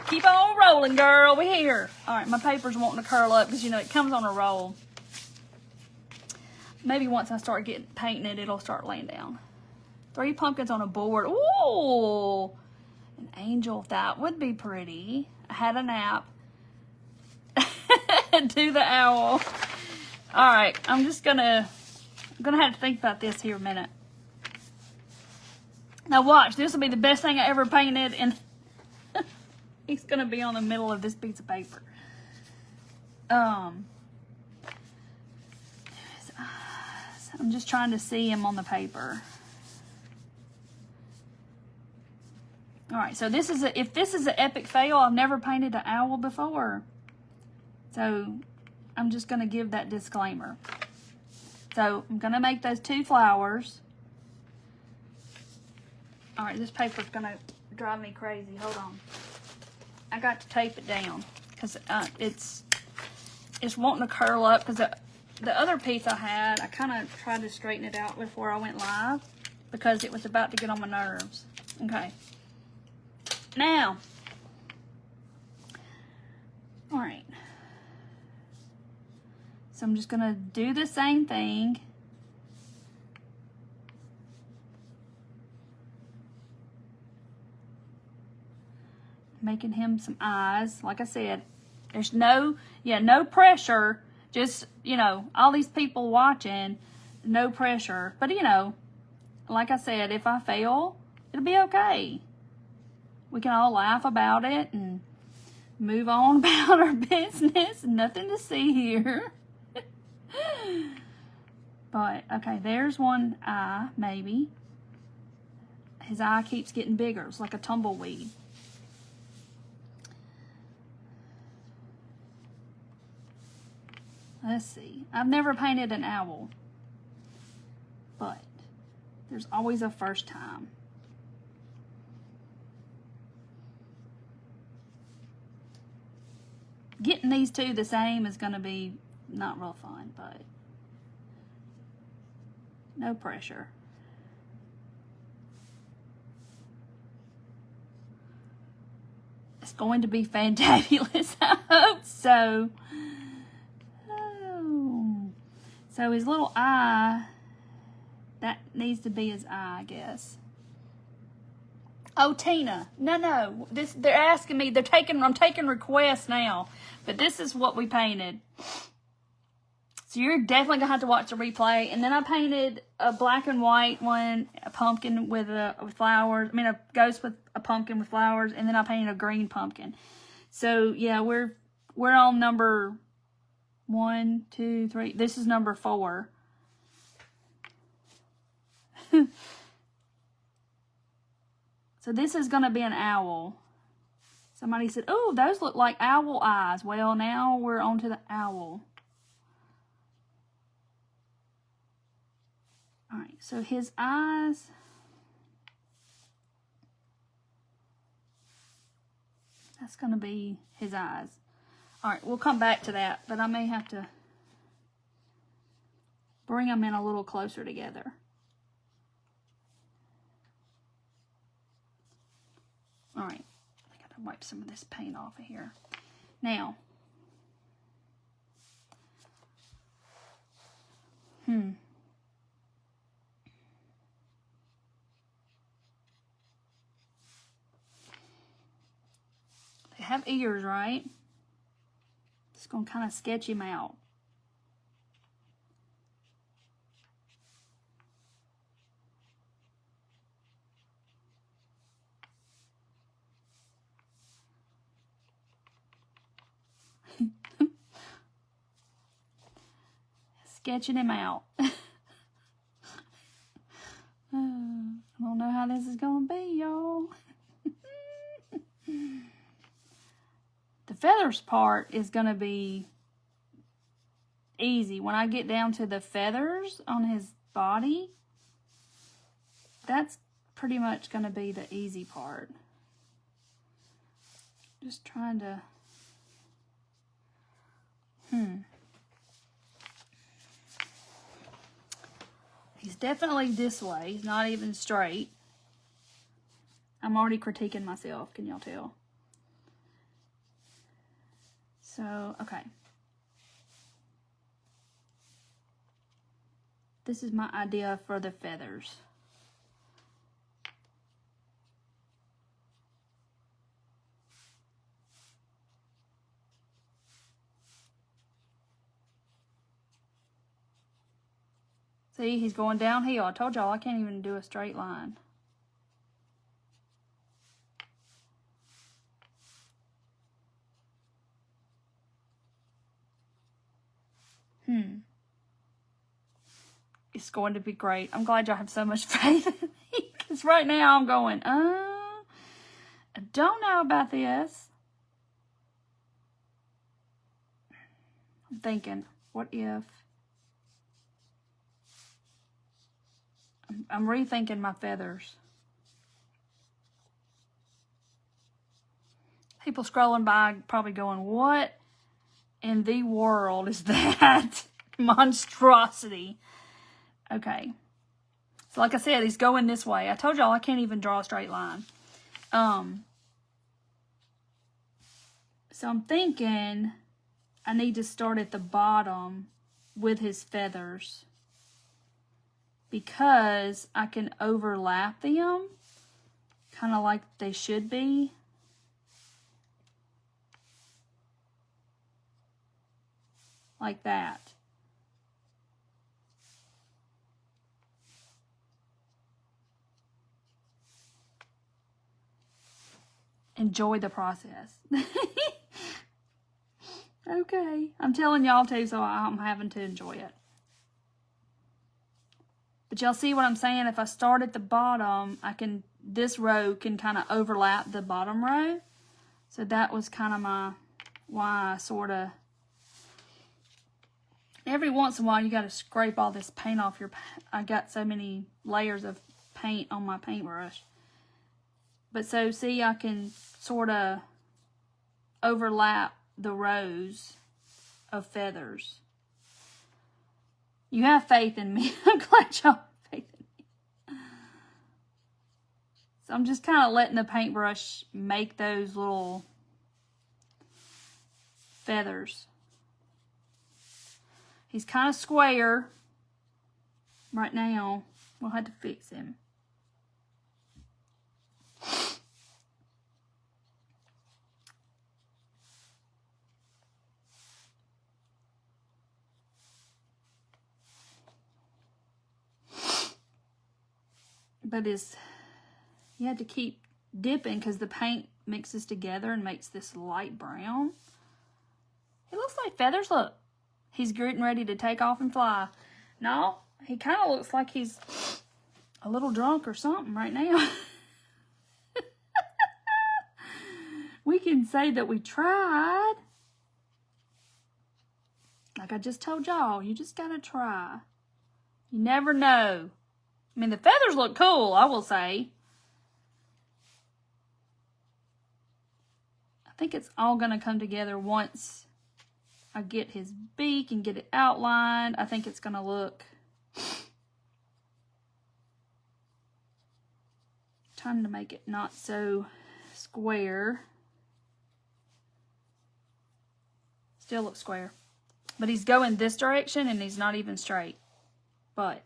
Keep on rolling, girl. We're here. All right, my paper's wanting to curl up because, you know, it comes on a roll. Maybe once I start painting it, it'll start laying down. 3 pumpkins on a board. Ooh, an angel. That would be pretty. I had a nap. Do the owl. All right, I'm gonna have to think about this here a minute. Now watch, this will be the best thing I ever painted, and he's gonna be on the middle of this piece of paper. I'm just trying to see him on the paper. All right, so if this is an epic fail, I've never painted an owl before. So I'm just gonna give that disclaimer. So I'm gonna make those 2 flowers. All right, this paper's gonna drive me crazy. Hold on. I got to tape it down because it's wanting to curl up because the other piece I had, I kind of tried to straighten it out before I went live because it was about to get on my nerves. Okay. Now, all right. So I'm just gonna do the same thing. Making him some eyes. Like I said, there's no pressure. Just, you know, all these people watching, no pressure. But, you know, like I said, if I fail, it'll be okay. We can all laugh about it and move on about our business. Nothing to see here. But, okay, there's one eye, maybe. His eye keeps getting bigger. It's like a tumbleweed. Let's see. I've never painted an owl. But there's always a first time. Getting these 2 the same is going to be not real fun, but no pressure. It's going to be fantabulous. I hope so. Oh. So his little eye, that needs to be his eye, I guess. Oh, Tina. No. They're asking me. I'm taking requests now. But this is what we painted. So you're definitely going to have to watch the replay. And then I painted a black and white one, a pumpkin with flowers. I mean, a ghost with a pumpkin with flowers. And then I painted a green pumpkin. So, yeah, we're on number 1, 2, 3. This is number 4. So this is going to be an owl. Somebody said, oh, those look like owl eyes. Well, now we're on to the owl. All right, so his eyes. That's going to be his eyes. All right, we'll come back to that, but I may have to bring them in a little closer together. All right, Wipe some of this paint off of here. Now, they have ears, right? Just gonna kind of sketch him out. Sketching him out. I don't know how this is gonna be, y'all. The feathers part is gonna be easy. When I get down to the feathers on his body, that's pretty much gonna be the easy part. Just trying to He's definitely this way. He's not even straight. I'm already critiquing myself. Can y'all tell? So, okay. This is my idea for the feathers. See, he's going downhill. I told y'all I can't even do a straight line. It's going to be great. I'm glad y'all have so much faith in me. Because right now I'm going, I don't know about this. I'm thinking, what if... I'm rethinking my feathers. People scrolling by probably going, what in the world is that monstrosity? Okay. So like I said, he's going this way. I told y'all I can't even draw a straight line. So I'm thinking I need to start at the bottom with his feathers, because I can overlap them kind of like they should be. Like that. Enjoy the process. Okay. I'm telling y'all too, so I'm having to enjoy it. But y'all see what I'm saying? If I start at the bottom, this row can kind of overlap the bottom row. So that was kind of why I sort of, every once in a while you got to scrape all this paint off I got so many layers of paint on my paintbrush. But so see, I can sort of overlap the rows of feathers. You have faith in me. I'm glad y'all have faith in me. So I'm just kind of letting the paintbrush make those little feathers. He's kind of square right now. We'll have to fix him. But you have to keep dipping because the paint mixes together and makes this light brown. It looks like feathers. Look, he's getting ready to take off and fly. No, he kind of looks like he's a little drunk or something right now. We can say that we tried. Like I just told y'all, you just gotta try. You never know. I mean, the feathers look cool, I will say. I think it's all going to come together once I get his beak and get it outlined. I think it's going to look... Trying to make it not so square. Still looks square. But he's going this direction and he's not even straight. But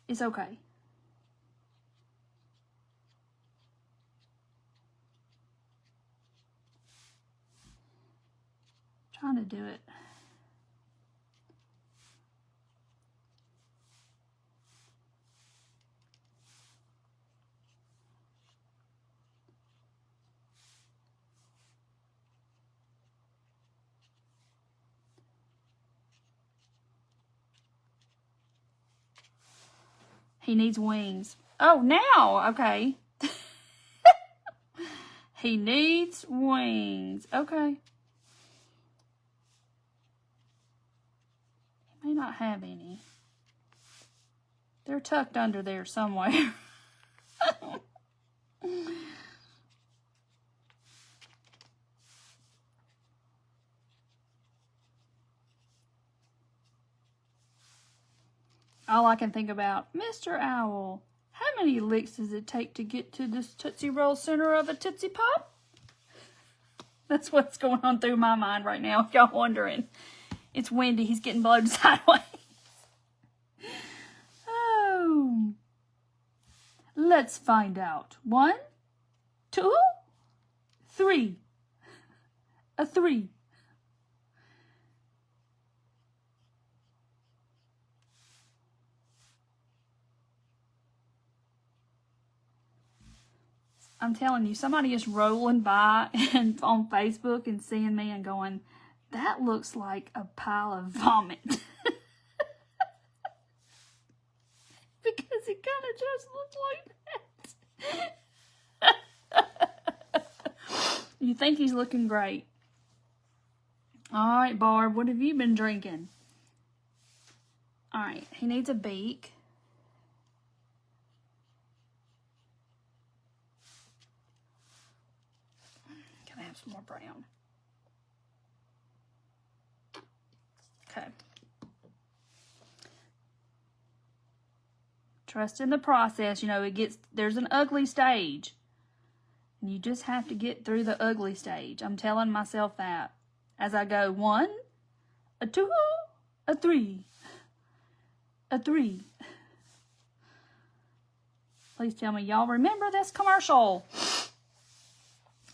it's okay. Trying to do it. He needs wings. Oh, now, okay. He needs wings. Okay. He may not have any. They're tucked under there somewhere. All I can think about, Mr. Owl, how many licks does it take to get to this Tootsie Roll center of a Tootsie Pop? That's what's going on through my mind right now, if y'all wondering. It's windy. He's getting blown sideways. Oh. Let's find out. 1, 2, 3. A 3. I'm telling you, somebody is rolling by and on Facebook and seeing me and going, that looks like a pile of vomit. Because it kind of just looks like that. You think he's looking great. All right, Barb, what have you been drinking? All right, he needs a beak. Can I have some more brown? Okay. Trust in the process. You know, there's an ugly stage. And you just have to get through the ugly stage. I'm telling myself that. As I go, 1, a 2, a 3, a 3. Please tell me y'all remember this commercial.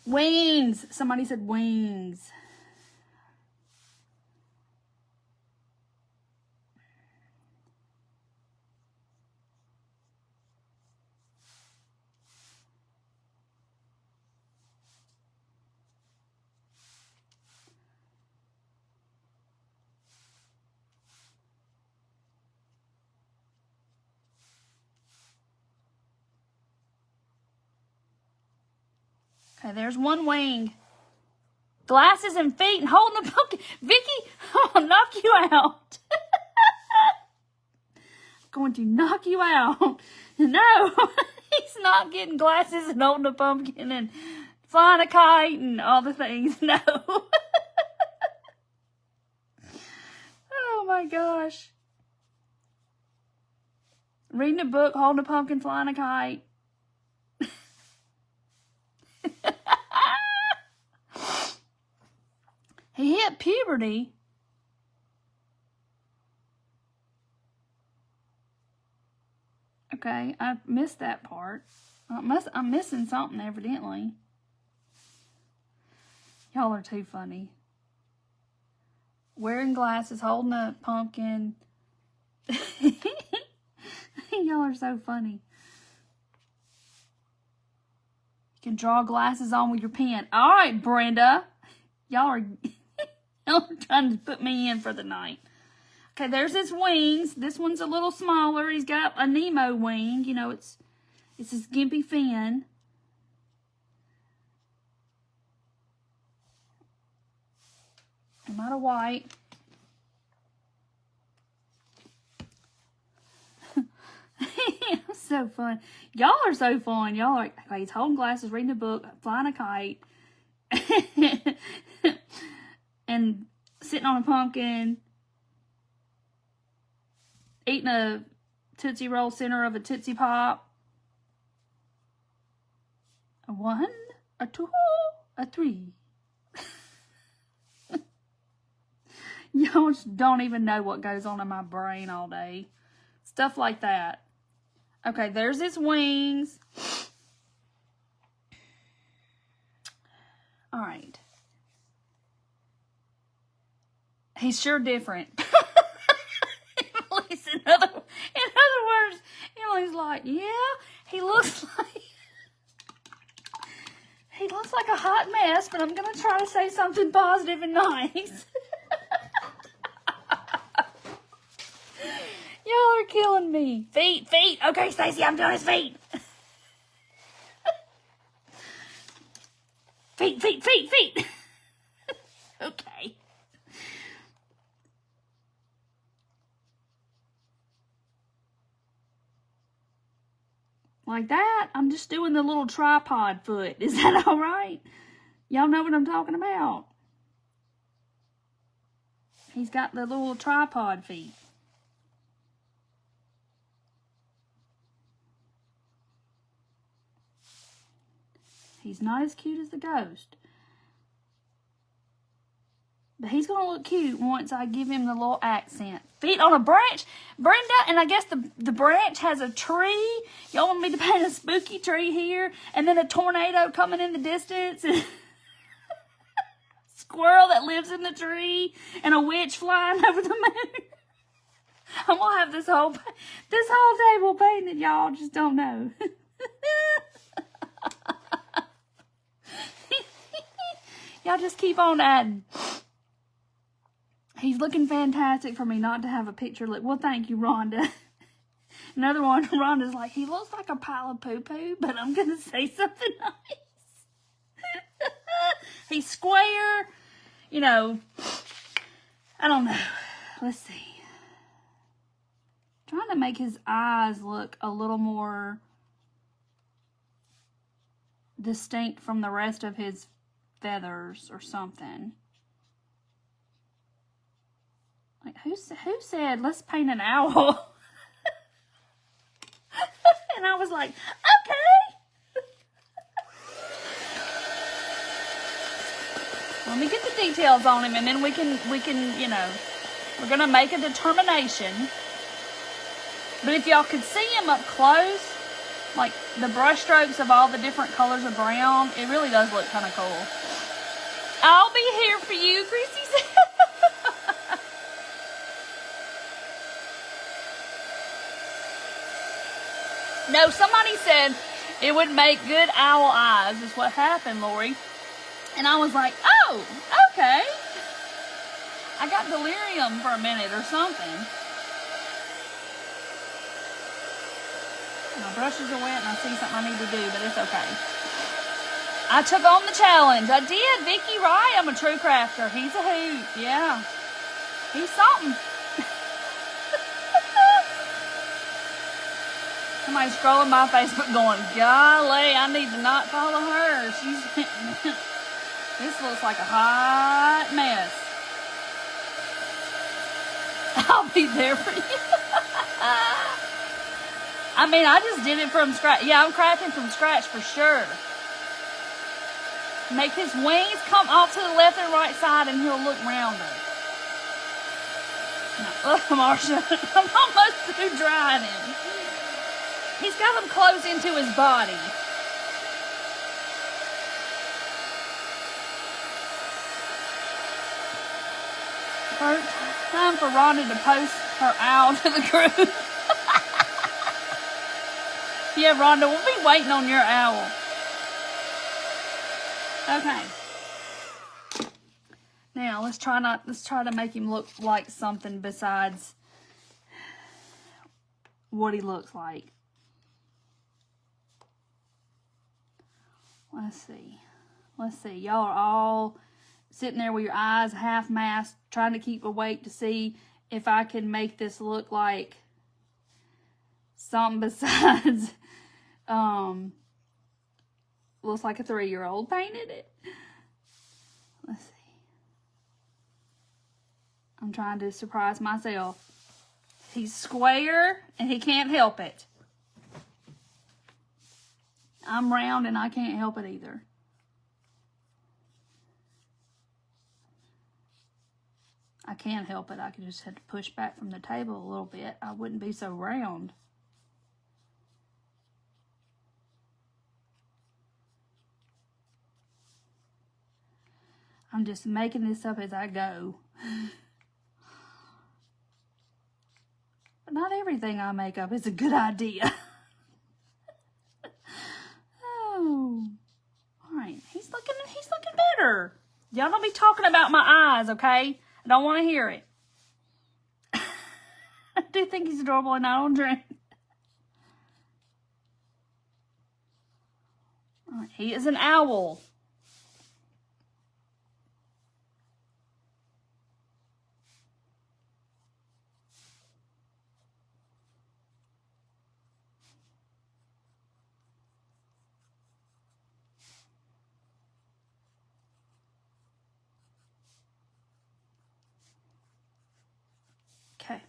Wings. Somebody said wings. Okay, there's one wing. Glasses and feet and holding a pumpkin. Vicky, I'll knock you out. I'm going to knock you out. No, he's not getting glasses and holding a pumpkin and flying a kite and all the things. No. Oh my gosh. Reading a book, holding a pumpkin, flying a kite. He hit puberty. Okay, I missed that part. I'm missing something, evidently. Y'all are too funny. Wearing glasses, holding a pumpkin. Y'all are so funny. You can draw glasses on with your pen. All right, Brenda. Y'all are trying to put me in for the night. Okay, there's his wings. This one's a little smaller. He's got a Nemo wing. You know, it's his gimpy fin. I'm out of white. So fun. Y'all are so fun. Y'all are like, okay, he's holding glasses, reading a book, flying a kite, and sitting on a pumpkin, eating a Tootsie Roll center of a Tootsie Pop. A 1, a 2, a 3. Y'all don't even know what goes on in my brain all day. Stuff like that. Okay, there's his wings. All right. He's sure different. in other words, Emily's like, yeah, he looks like a hot mess, but I'm going to try to say something positive and nice. Y'all are killing me. Feet. Okay, Stacey, I'm doing his feet. Feet. Okay. Like that. I'm just doing the little tripod foot. Is that all right? Y'all know what I'm talking about. He's got the little tripod feet. He's not as cute as the ghost. But he's going to look cute once I give him the little accent. Feet on a branch. Brenda, and I guess the branch has a tree. Y'all want me to paint a spooky tree here? And then a tornado coming in the distance. Squirrel that lives in the tree. And a witch flying over the moon. I'm going to have this whole table painted. Y'all just don't know. Y'all just keep on adding. He's looking fantastic for me not to have a picture. Well, thank you, Rhonda. Another one, Rhonda's like, he looks like a pile of poo-poo, but I'm going to say something nice. He's square. You know, I don't know. Let's see. Trying to make his eyes look a little more distinct from the rest of his feathers or something. Like, who said, let's paint an owl? And I was like, okay. Let me get the details on him, and then we can, you know, we're going to make a determination. But if y'all could see him up close, like the brush strokes of all the different colors of brown, it really does look kind of cool. I'll be here for you, Chrissy said. No, somebody said it would make good owl eyes is what happened, Lori. And I was like, oh, okay. I got delirium for a minute or something. My brushes are wet and I see something I need to do, but it's okay. I took on the challenge. I did. Vicky Wright, I'm a true crafter. He's a hoot. Yeah. He's something. Somebody's scrolling my Facebook going, golly, I need to not follow her. This looks like a hot mess. I'll be there for you. I mean, I just did it from scratch. Yeah, I'm crafting from scratch for sure. Make his wings come off to the left and right side and he'll look rounder. Now, Marsha, I'm almost through drying him. He's got them close into his body. First time for Rhonda to post her owl to the group. Yeah, Rhonda, we'll be waiting on your owl. Okay. Now let's try to make him look like something besides what he looks like. Let's see. Y'all are all sitting there with your eyes half masked, trying to keep awake to see if I can make this look like something besides looks like a 3-year-old painted it. Let's see. I'm trying to surprise myself. He's square and he can't help it. I'm round and I can't help it either. I can't help it. I could just have to push back from the table a little bit. I wouldn't be so round. I'm just making this up as I go. But not everything I make up is a good idea. Oh. Alright, he's looking better. Y'all don't be talking about my eyes, okay? I don't want to hear it. I do think he's adorable and I don't drink. Alright, he is an owl. Okay.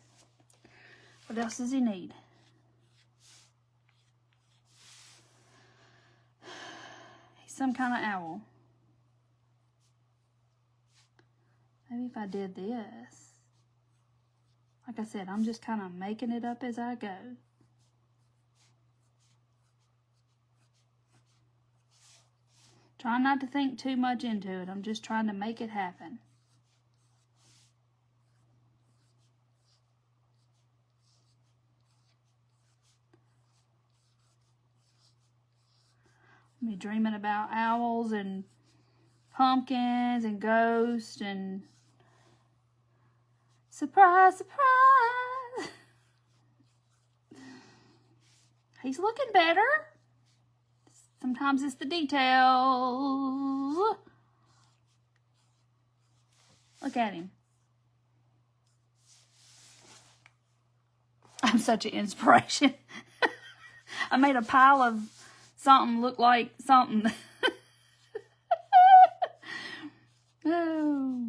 What else does he need? He's some kind of owl. Maybe if I did this. Like I said, I'm just kind of making it up as I go. Trying not to think too much into it. I'm just trying to make it happen. Me dreaming about owls and pumpkins and ghosts and surprise, surprise. He's looking better. Sometimes it's the details. Look at him. I'm such an inspiration. I made a pile of something look like something. Oh.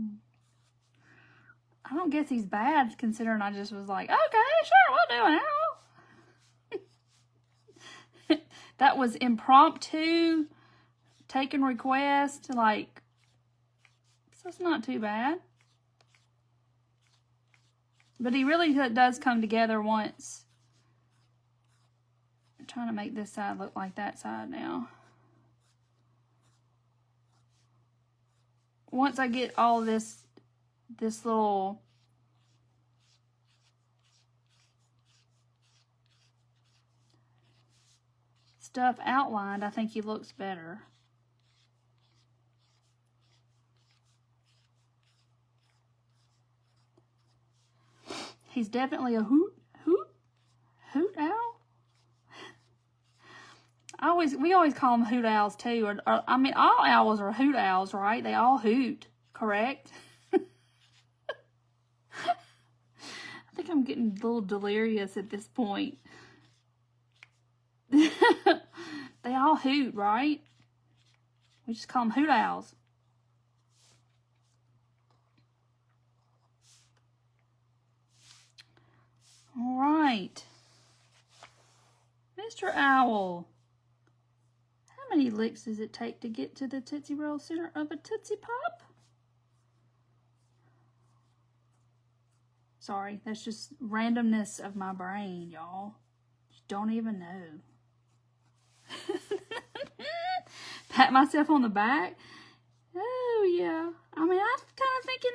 I don't guess he's bad considering I just was like, okay, sure, we'll do an owl. That was impromptu, taking request, like, so it's not too bad. But he really does come together once. I'm trying to make this side look like that side now. Once I get all this little stuff outlined, I think he looks better. He's definitely a hoot owl. We always call them hoot owls too. Or I mean, all owls are hoot owls, right? They all hoot, correct? I think I'm getting a little delirious at this point. They all hoot, right? We just call them hoot owls. All right. Mr. Owl. How many licks does it take to get to the Tootsie Roll center of a Tootsie Pop? Sorry, that's just randomness of my brain, y'all. Just don't even know. Pat myself on the back. Oh, yeah. I mean, I'm kind of thinking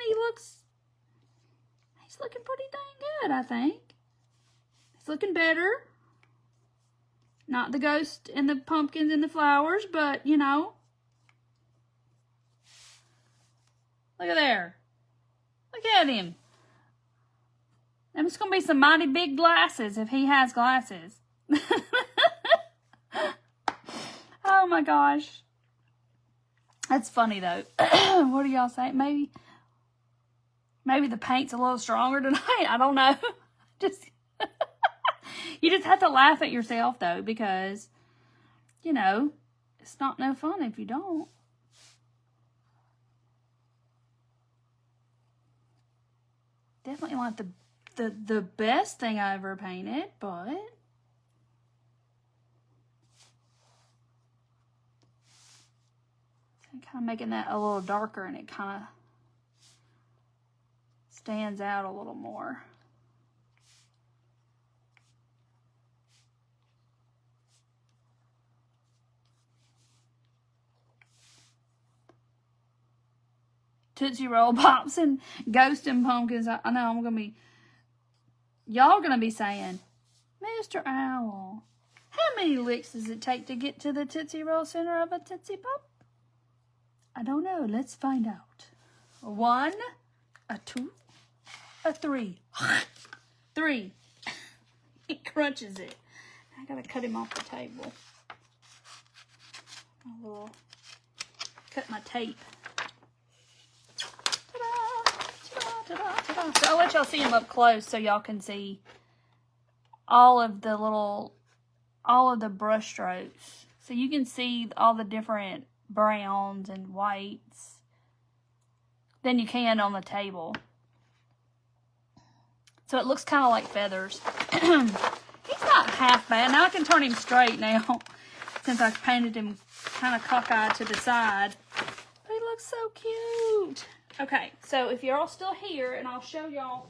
he's looking pretty dang good, I think. He's looking better. Not the ghost and the pumpkins and the flowers, but, you know. Look at there. Look at him. There's going to be some mighty big glasses if he has glasses. Oh my gosh. That's funny though. What do y'all say? Maybe the paint's a little stronger tonight. I don't know. You just have to laugh at yourself though, because, you know, it's not no fun if you don't. Definitely not the best thing I ever painted, but I'm kind of making that a little darker, and it kind of stands out a little more. Tootsie Roll Pops and Ghost and Pumpkins. I know I'm going to be... Y'all are going to be saying, Mr. Owl, how many licks does it take to get to the Tootsie Roll center of a Tootsie Pop? I don't know. Let's find out. A 1, a 2, a 3. 3. He crunches it. I got to cut him off the table. I will cut my tape. So I'll let y'all see them up close so y'all can see all of the brush strokes. So you can see all the different browns and whites than you can on the table. So it looks kind of like feathers. He's not half bad. Now I can turn him straight now since I painted him kind of cockeyed to the side. But he looks so cute. Okay, so if you're all still here, and I'll show y'all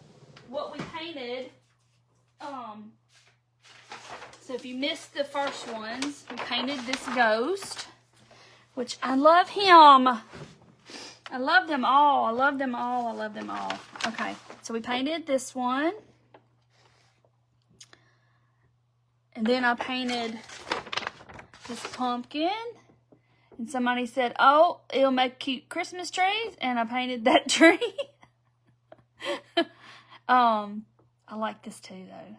what we painted. So if you missed the first ones, we painted this ghost, which I love him. I love them all. I love them all. I love them all. Okay, so we painted this one. And then I painted this pumpkin. And somebody said, oh, it'll make cute Christmas trees. And I painted that tree. I like this too, though.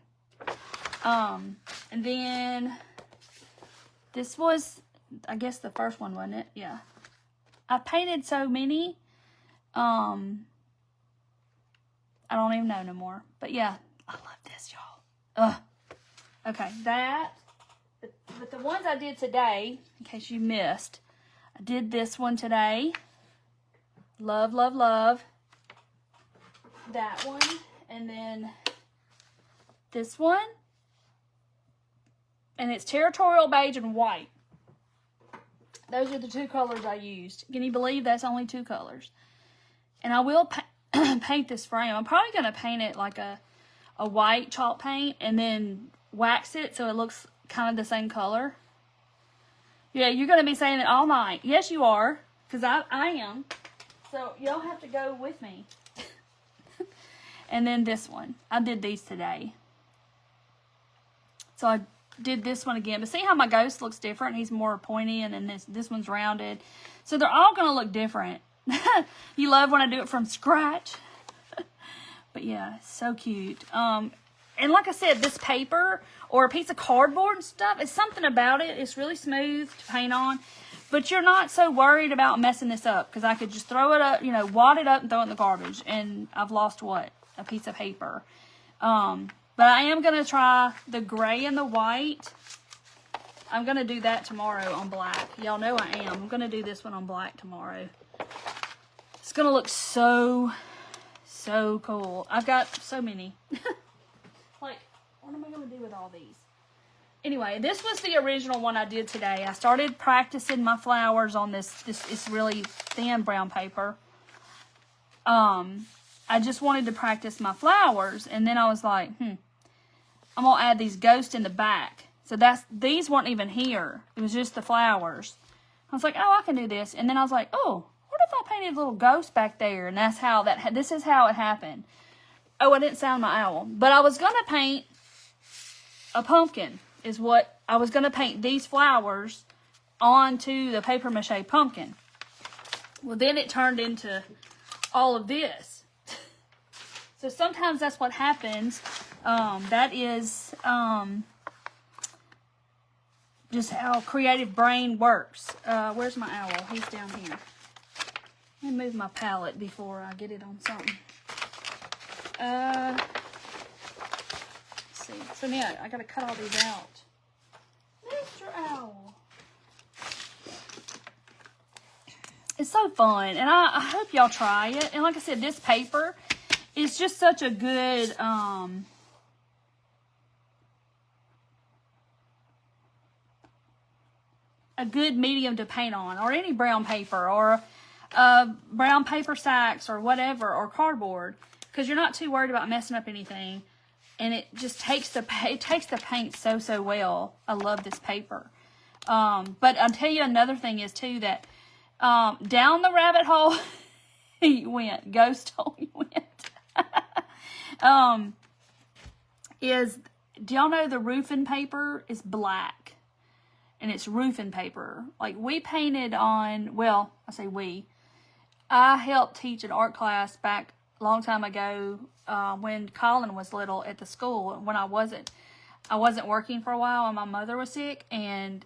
And then this was, I guess, the first one, wasn't it? Yeah. I painted so many. I don't even know no more. But yeah, I love this, y'all. Ugh. Okay, that. But the ones I did today, in case you missed, I did this one today. Love, love, love. That one. And then this one. And it's Territorial Beige and White. Those are the 2 colors I used. Can you believe that's only 2 colors? And I will paint this frame. I'm probably going to paint it like a white chalk paint and then wax it so it looks kind of the same color. Yeah, you're going to be saying it all night. Yes, you are, because I am. So y'all have to go with me. And then this one. I did these today. So I did this one again. But see how my ghost looks different? He's more pointy, and then this one's rounded. So they're all going to look different. You love when I do it from scratch. But yeah, so cute. And like I said, this paper or a piece of cardboard and stuff, it's something about it. It's really smooth to paint on. But you're not so worried about messing this up because I could just throw it up, wad it up and throw it in the garbage. And I've lost what? A piece of paper. But I am going to try the gray and the white. I'm going to do that tomorrow on black. Y'all know I am. I'm going to do this one on black tomorrow. It's going to look so cool. I've got so many. Like, what am I going to do with all these? Anyway, this was the original one I did today. I started practicing my flowers on this really thin brown paper. I just wanted to practice my flowers, and then I was like, I'm going to add these ghosts in the back. So these weren't even here. It was just the flowers. I was like, oh, I can do this. And then I was like, oh, what if I painted a little ghost back there? And that's how this is how it happened. Oh, I didn't sound my owl. But I was going to paint a pumpkin is what I was going to paint these flowers onto the paper mache pumpkin. Well, then it turned into all of this. So sometimes that's what happens. That is just how creative brain works. Where's my owl? He's down here. Let me move my palette before I get it on something. Let's see. So now I gotta cut all these out. Mr. Owl. It's so fun, and I hope y'all try it. And like I said, this paper is just such a good medium to paint on, or any brown paper, or brown paper sacks, or whatever, or cardboard, because you're not too worried about messing up anything. And it just takes the paint so well. I love this paper. But I'll tell you another thing is too that down the rabbit hole he went. Ghost hole he went. Do y'all know the roofing paper is black? And it's roofing paper. Like we painted on, well, I say we. I helped teach an art class back a long time ago when Colin was little at the school. When I wasn't working for a while and my mother was sick. And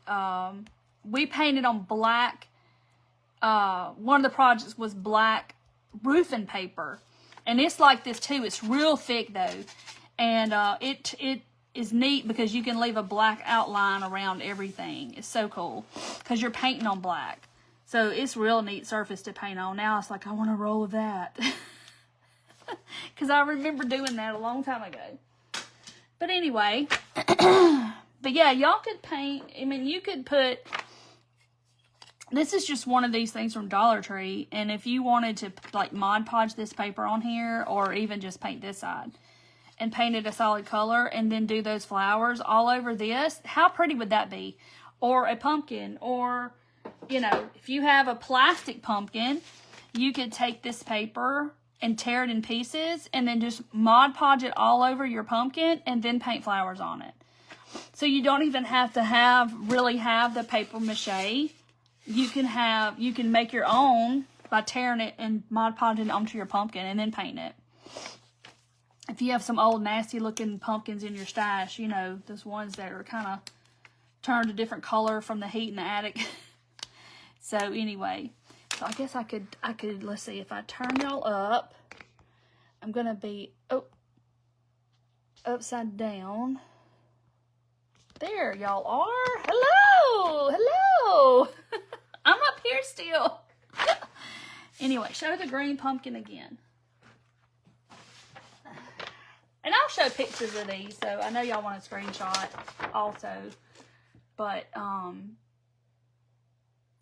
we painted on black. One of the projects was black roofing paper. And it's like this too. It's real thick though. And it is neat because you can leave a black outline around everything. It's so cool because you're painting on black. So it's real neat surface to paint on. Now it's like, I want to roll with that. Because I remember doing that a long time ago. But anyway, but yeah, y'all could paint. I mean, you could put, this is just one of these things from Dollar Tree. And if you wanted to like Mod Podge this paper on here or even just paint this side and paint it a solid color and then do those flowers all over this, how pretty would that be? Or a pumpkin, or, you know, if you have a plastic pumpkin, you could take this paper and tear it in pieces and then just Mod Podge it all over your pumpkin and then paint flowers on it. So you don't even have to really have the paper mache. You can make your own by tearing it and Mod Podging it onto your pumpkin and then painting it. If you have some old nasty looking pumpkins in your stash, you know, those ones that are kind of turned a different color from the heat in the attic. So anyway, so I guess I could, let's see, if I turn y'all up, I'm going to be, upside down. There y'all are. Hello. Hello. I'm up here still. Anyway, show the green pumpkin again. And I'll show pictures of these, so I know y'all want a screenshot also. But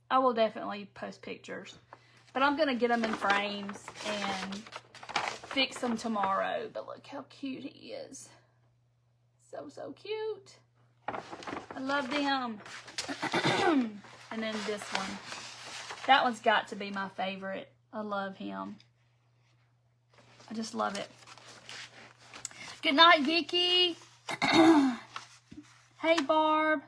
I will definitely post pictures. But I'm going to get them in frames and fix them tomorrow. But look how cute he is. So cute. I love them. And then this one. That one's got to be my favorite. I love him. I just love it. Good night, Vicky. Hey, Barb.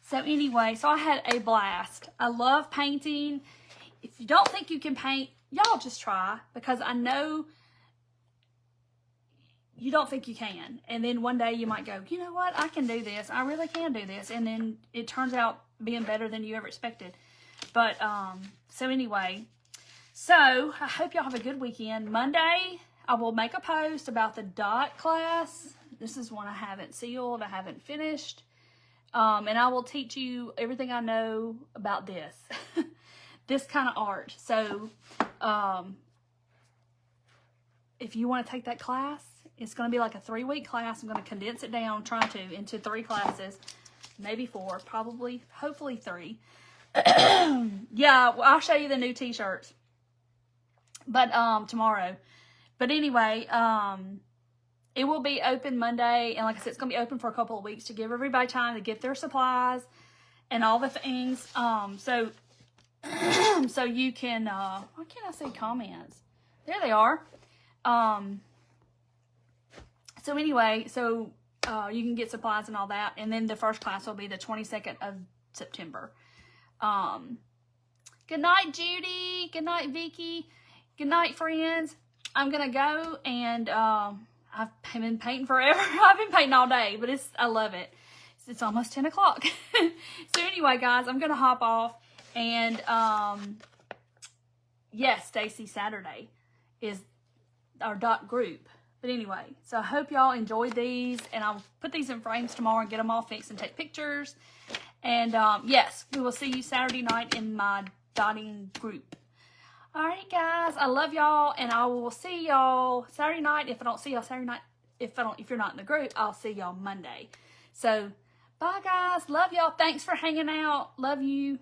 So anyway, so I had a blast. I love painting. If you don't think you can paint, y'all just try. Because I know you don't think you can. And then one day you might go, you know what? I can do this. I really can do this. And then it turns out being better than you ever expected. But, so anyway. So, I hope y'all have a good weekend. Monday, I will make a post about the dot class. This is one I haven't sealed. I haven't finished. And I will teach you everything I know about this. This kind of art. So, if you want to take that class, it's going to be like a 3-week class. I'm going to condense it down, into 3 classes. Maybe 4, probably, hopefully 3. Yeah, well, I'll show you the new t-shirts. But, tomorrow. But anyway, it will be open Monday. And like I said, it's going to be open for a couple of weeks to give everybody time to get their supplies and all the things. So you can, why can't I see comments? There they are. So anyway, so you can get supplies and all that. And then the first class will be the 22nd of September. Good night, Judy. Good night, Vicky. Good night, friends. I'm going to go and I've been painting forever. I've been painting all day, but I love it. It's almost 10 o'clock. So anyway, guys, I'm going to hop off. And yes, Stacy, Saturday is our dot group. But anyway, so I hope y'all enjoyed these. And I'll put these in frames tomorrow and get them all fixed and take pictures. And yes, we will see you Saturday night in my dotting group. All right, guys, I love y'all, and I will see y'all Saturday night. If I don't see y'all Saturday night, if you're not in the group, I'll see y'all Monday. So, bye, guys. Love y'all. Thanks for hanging out. Love you.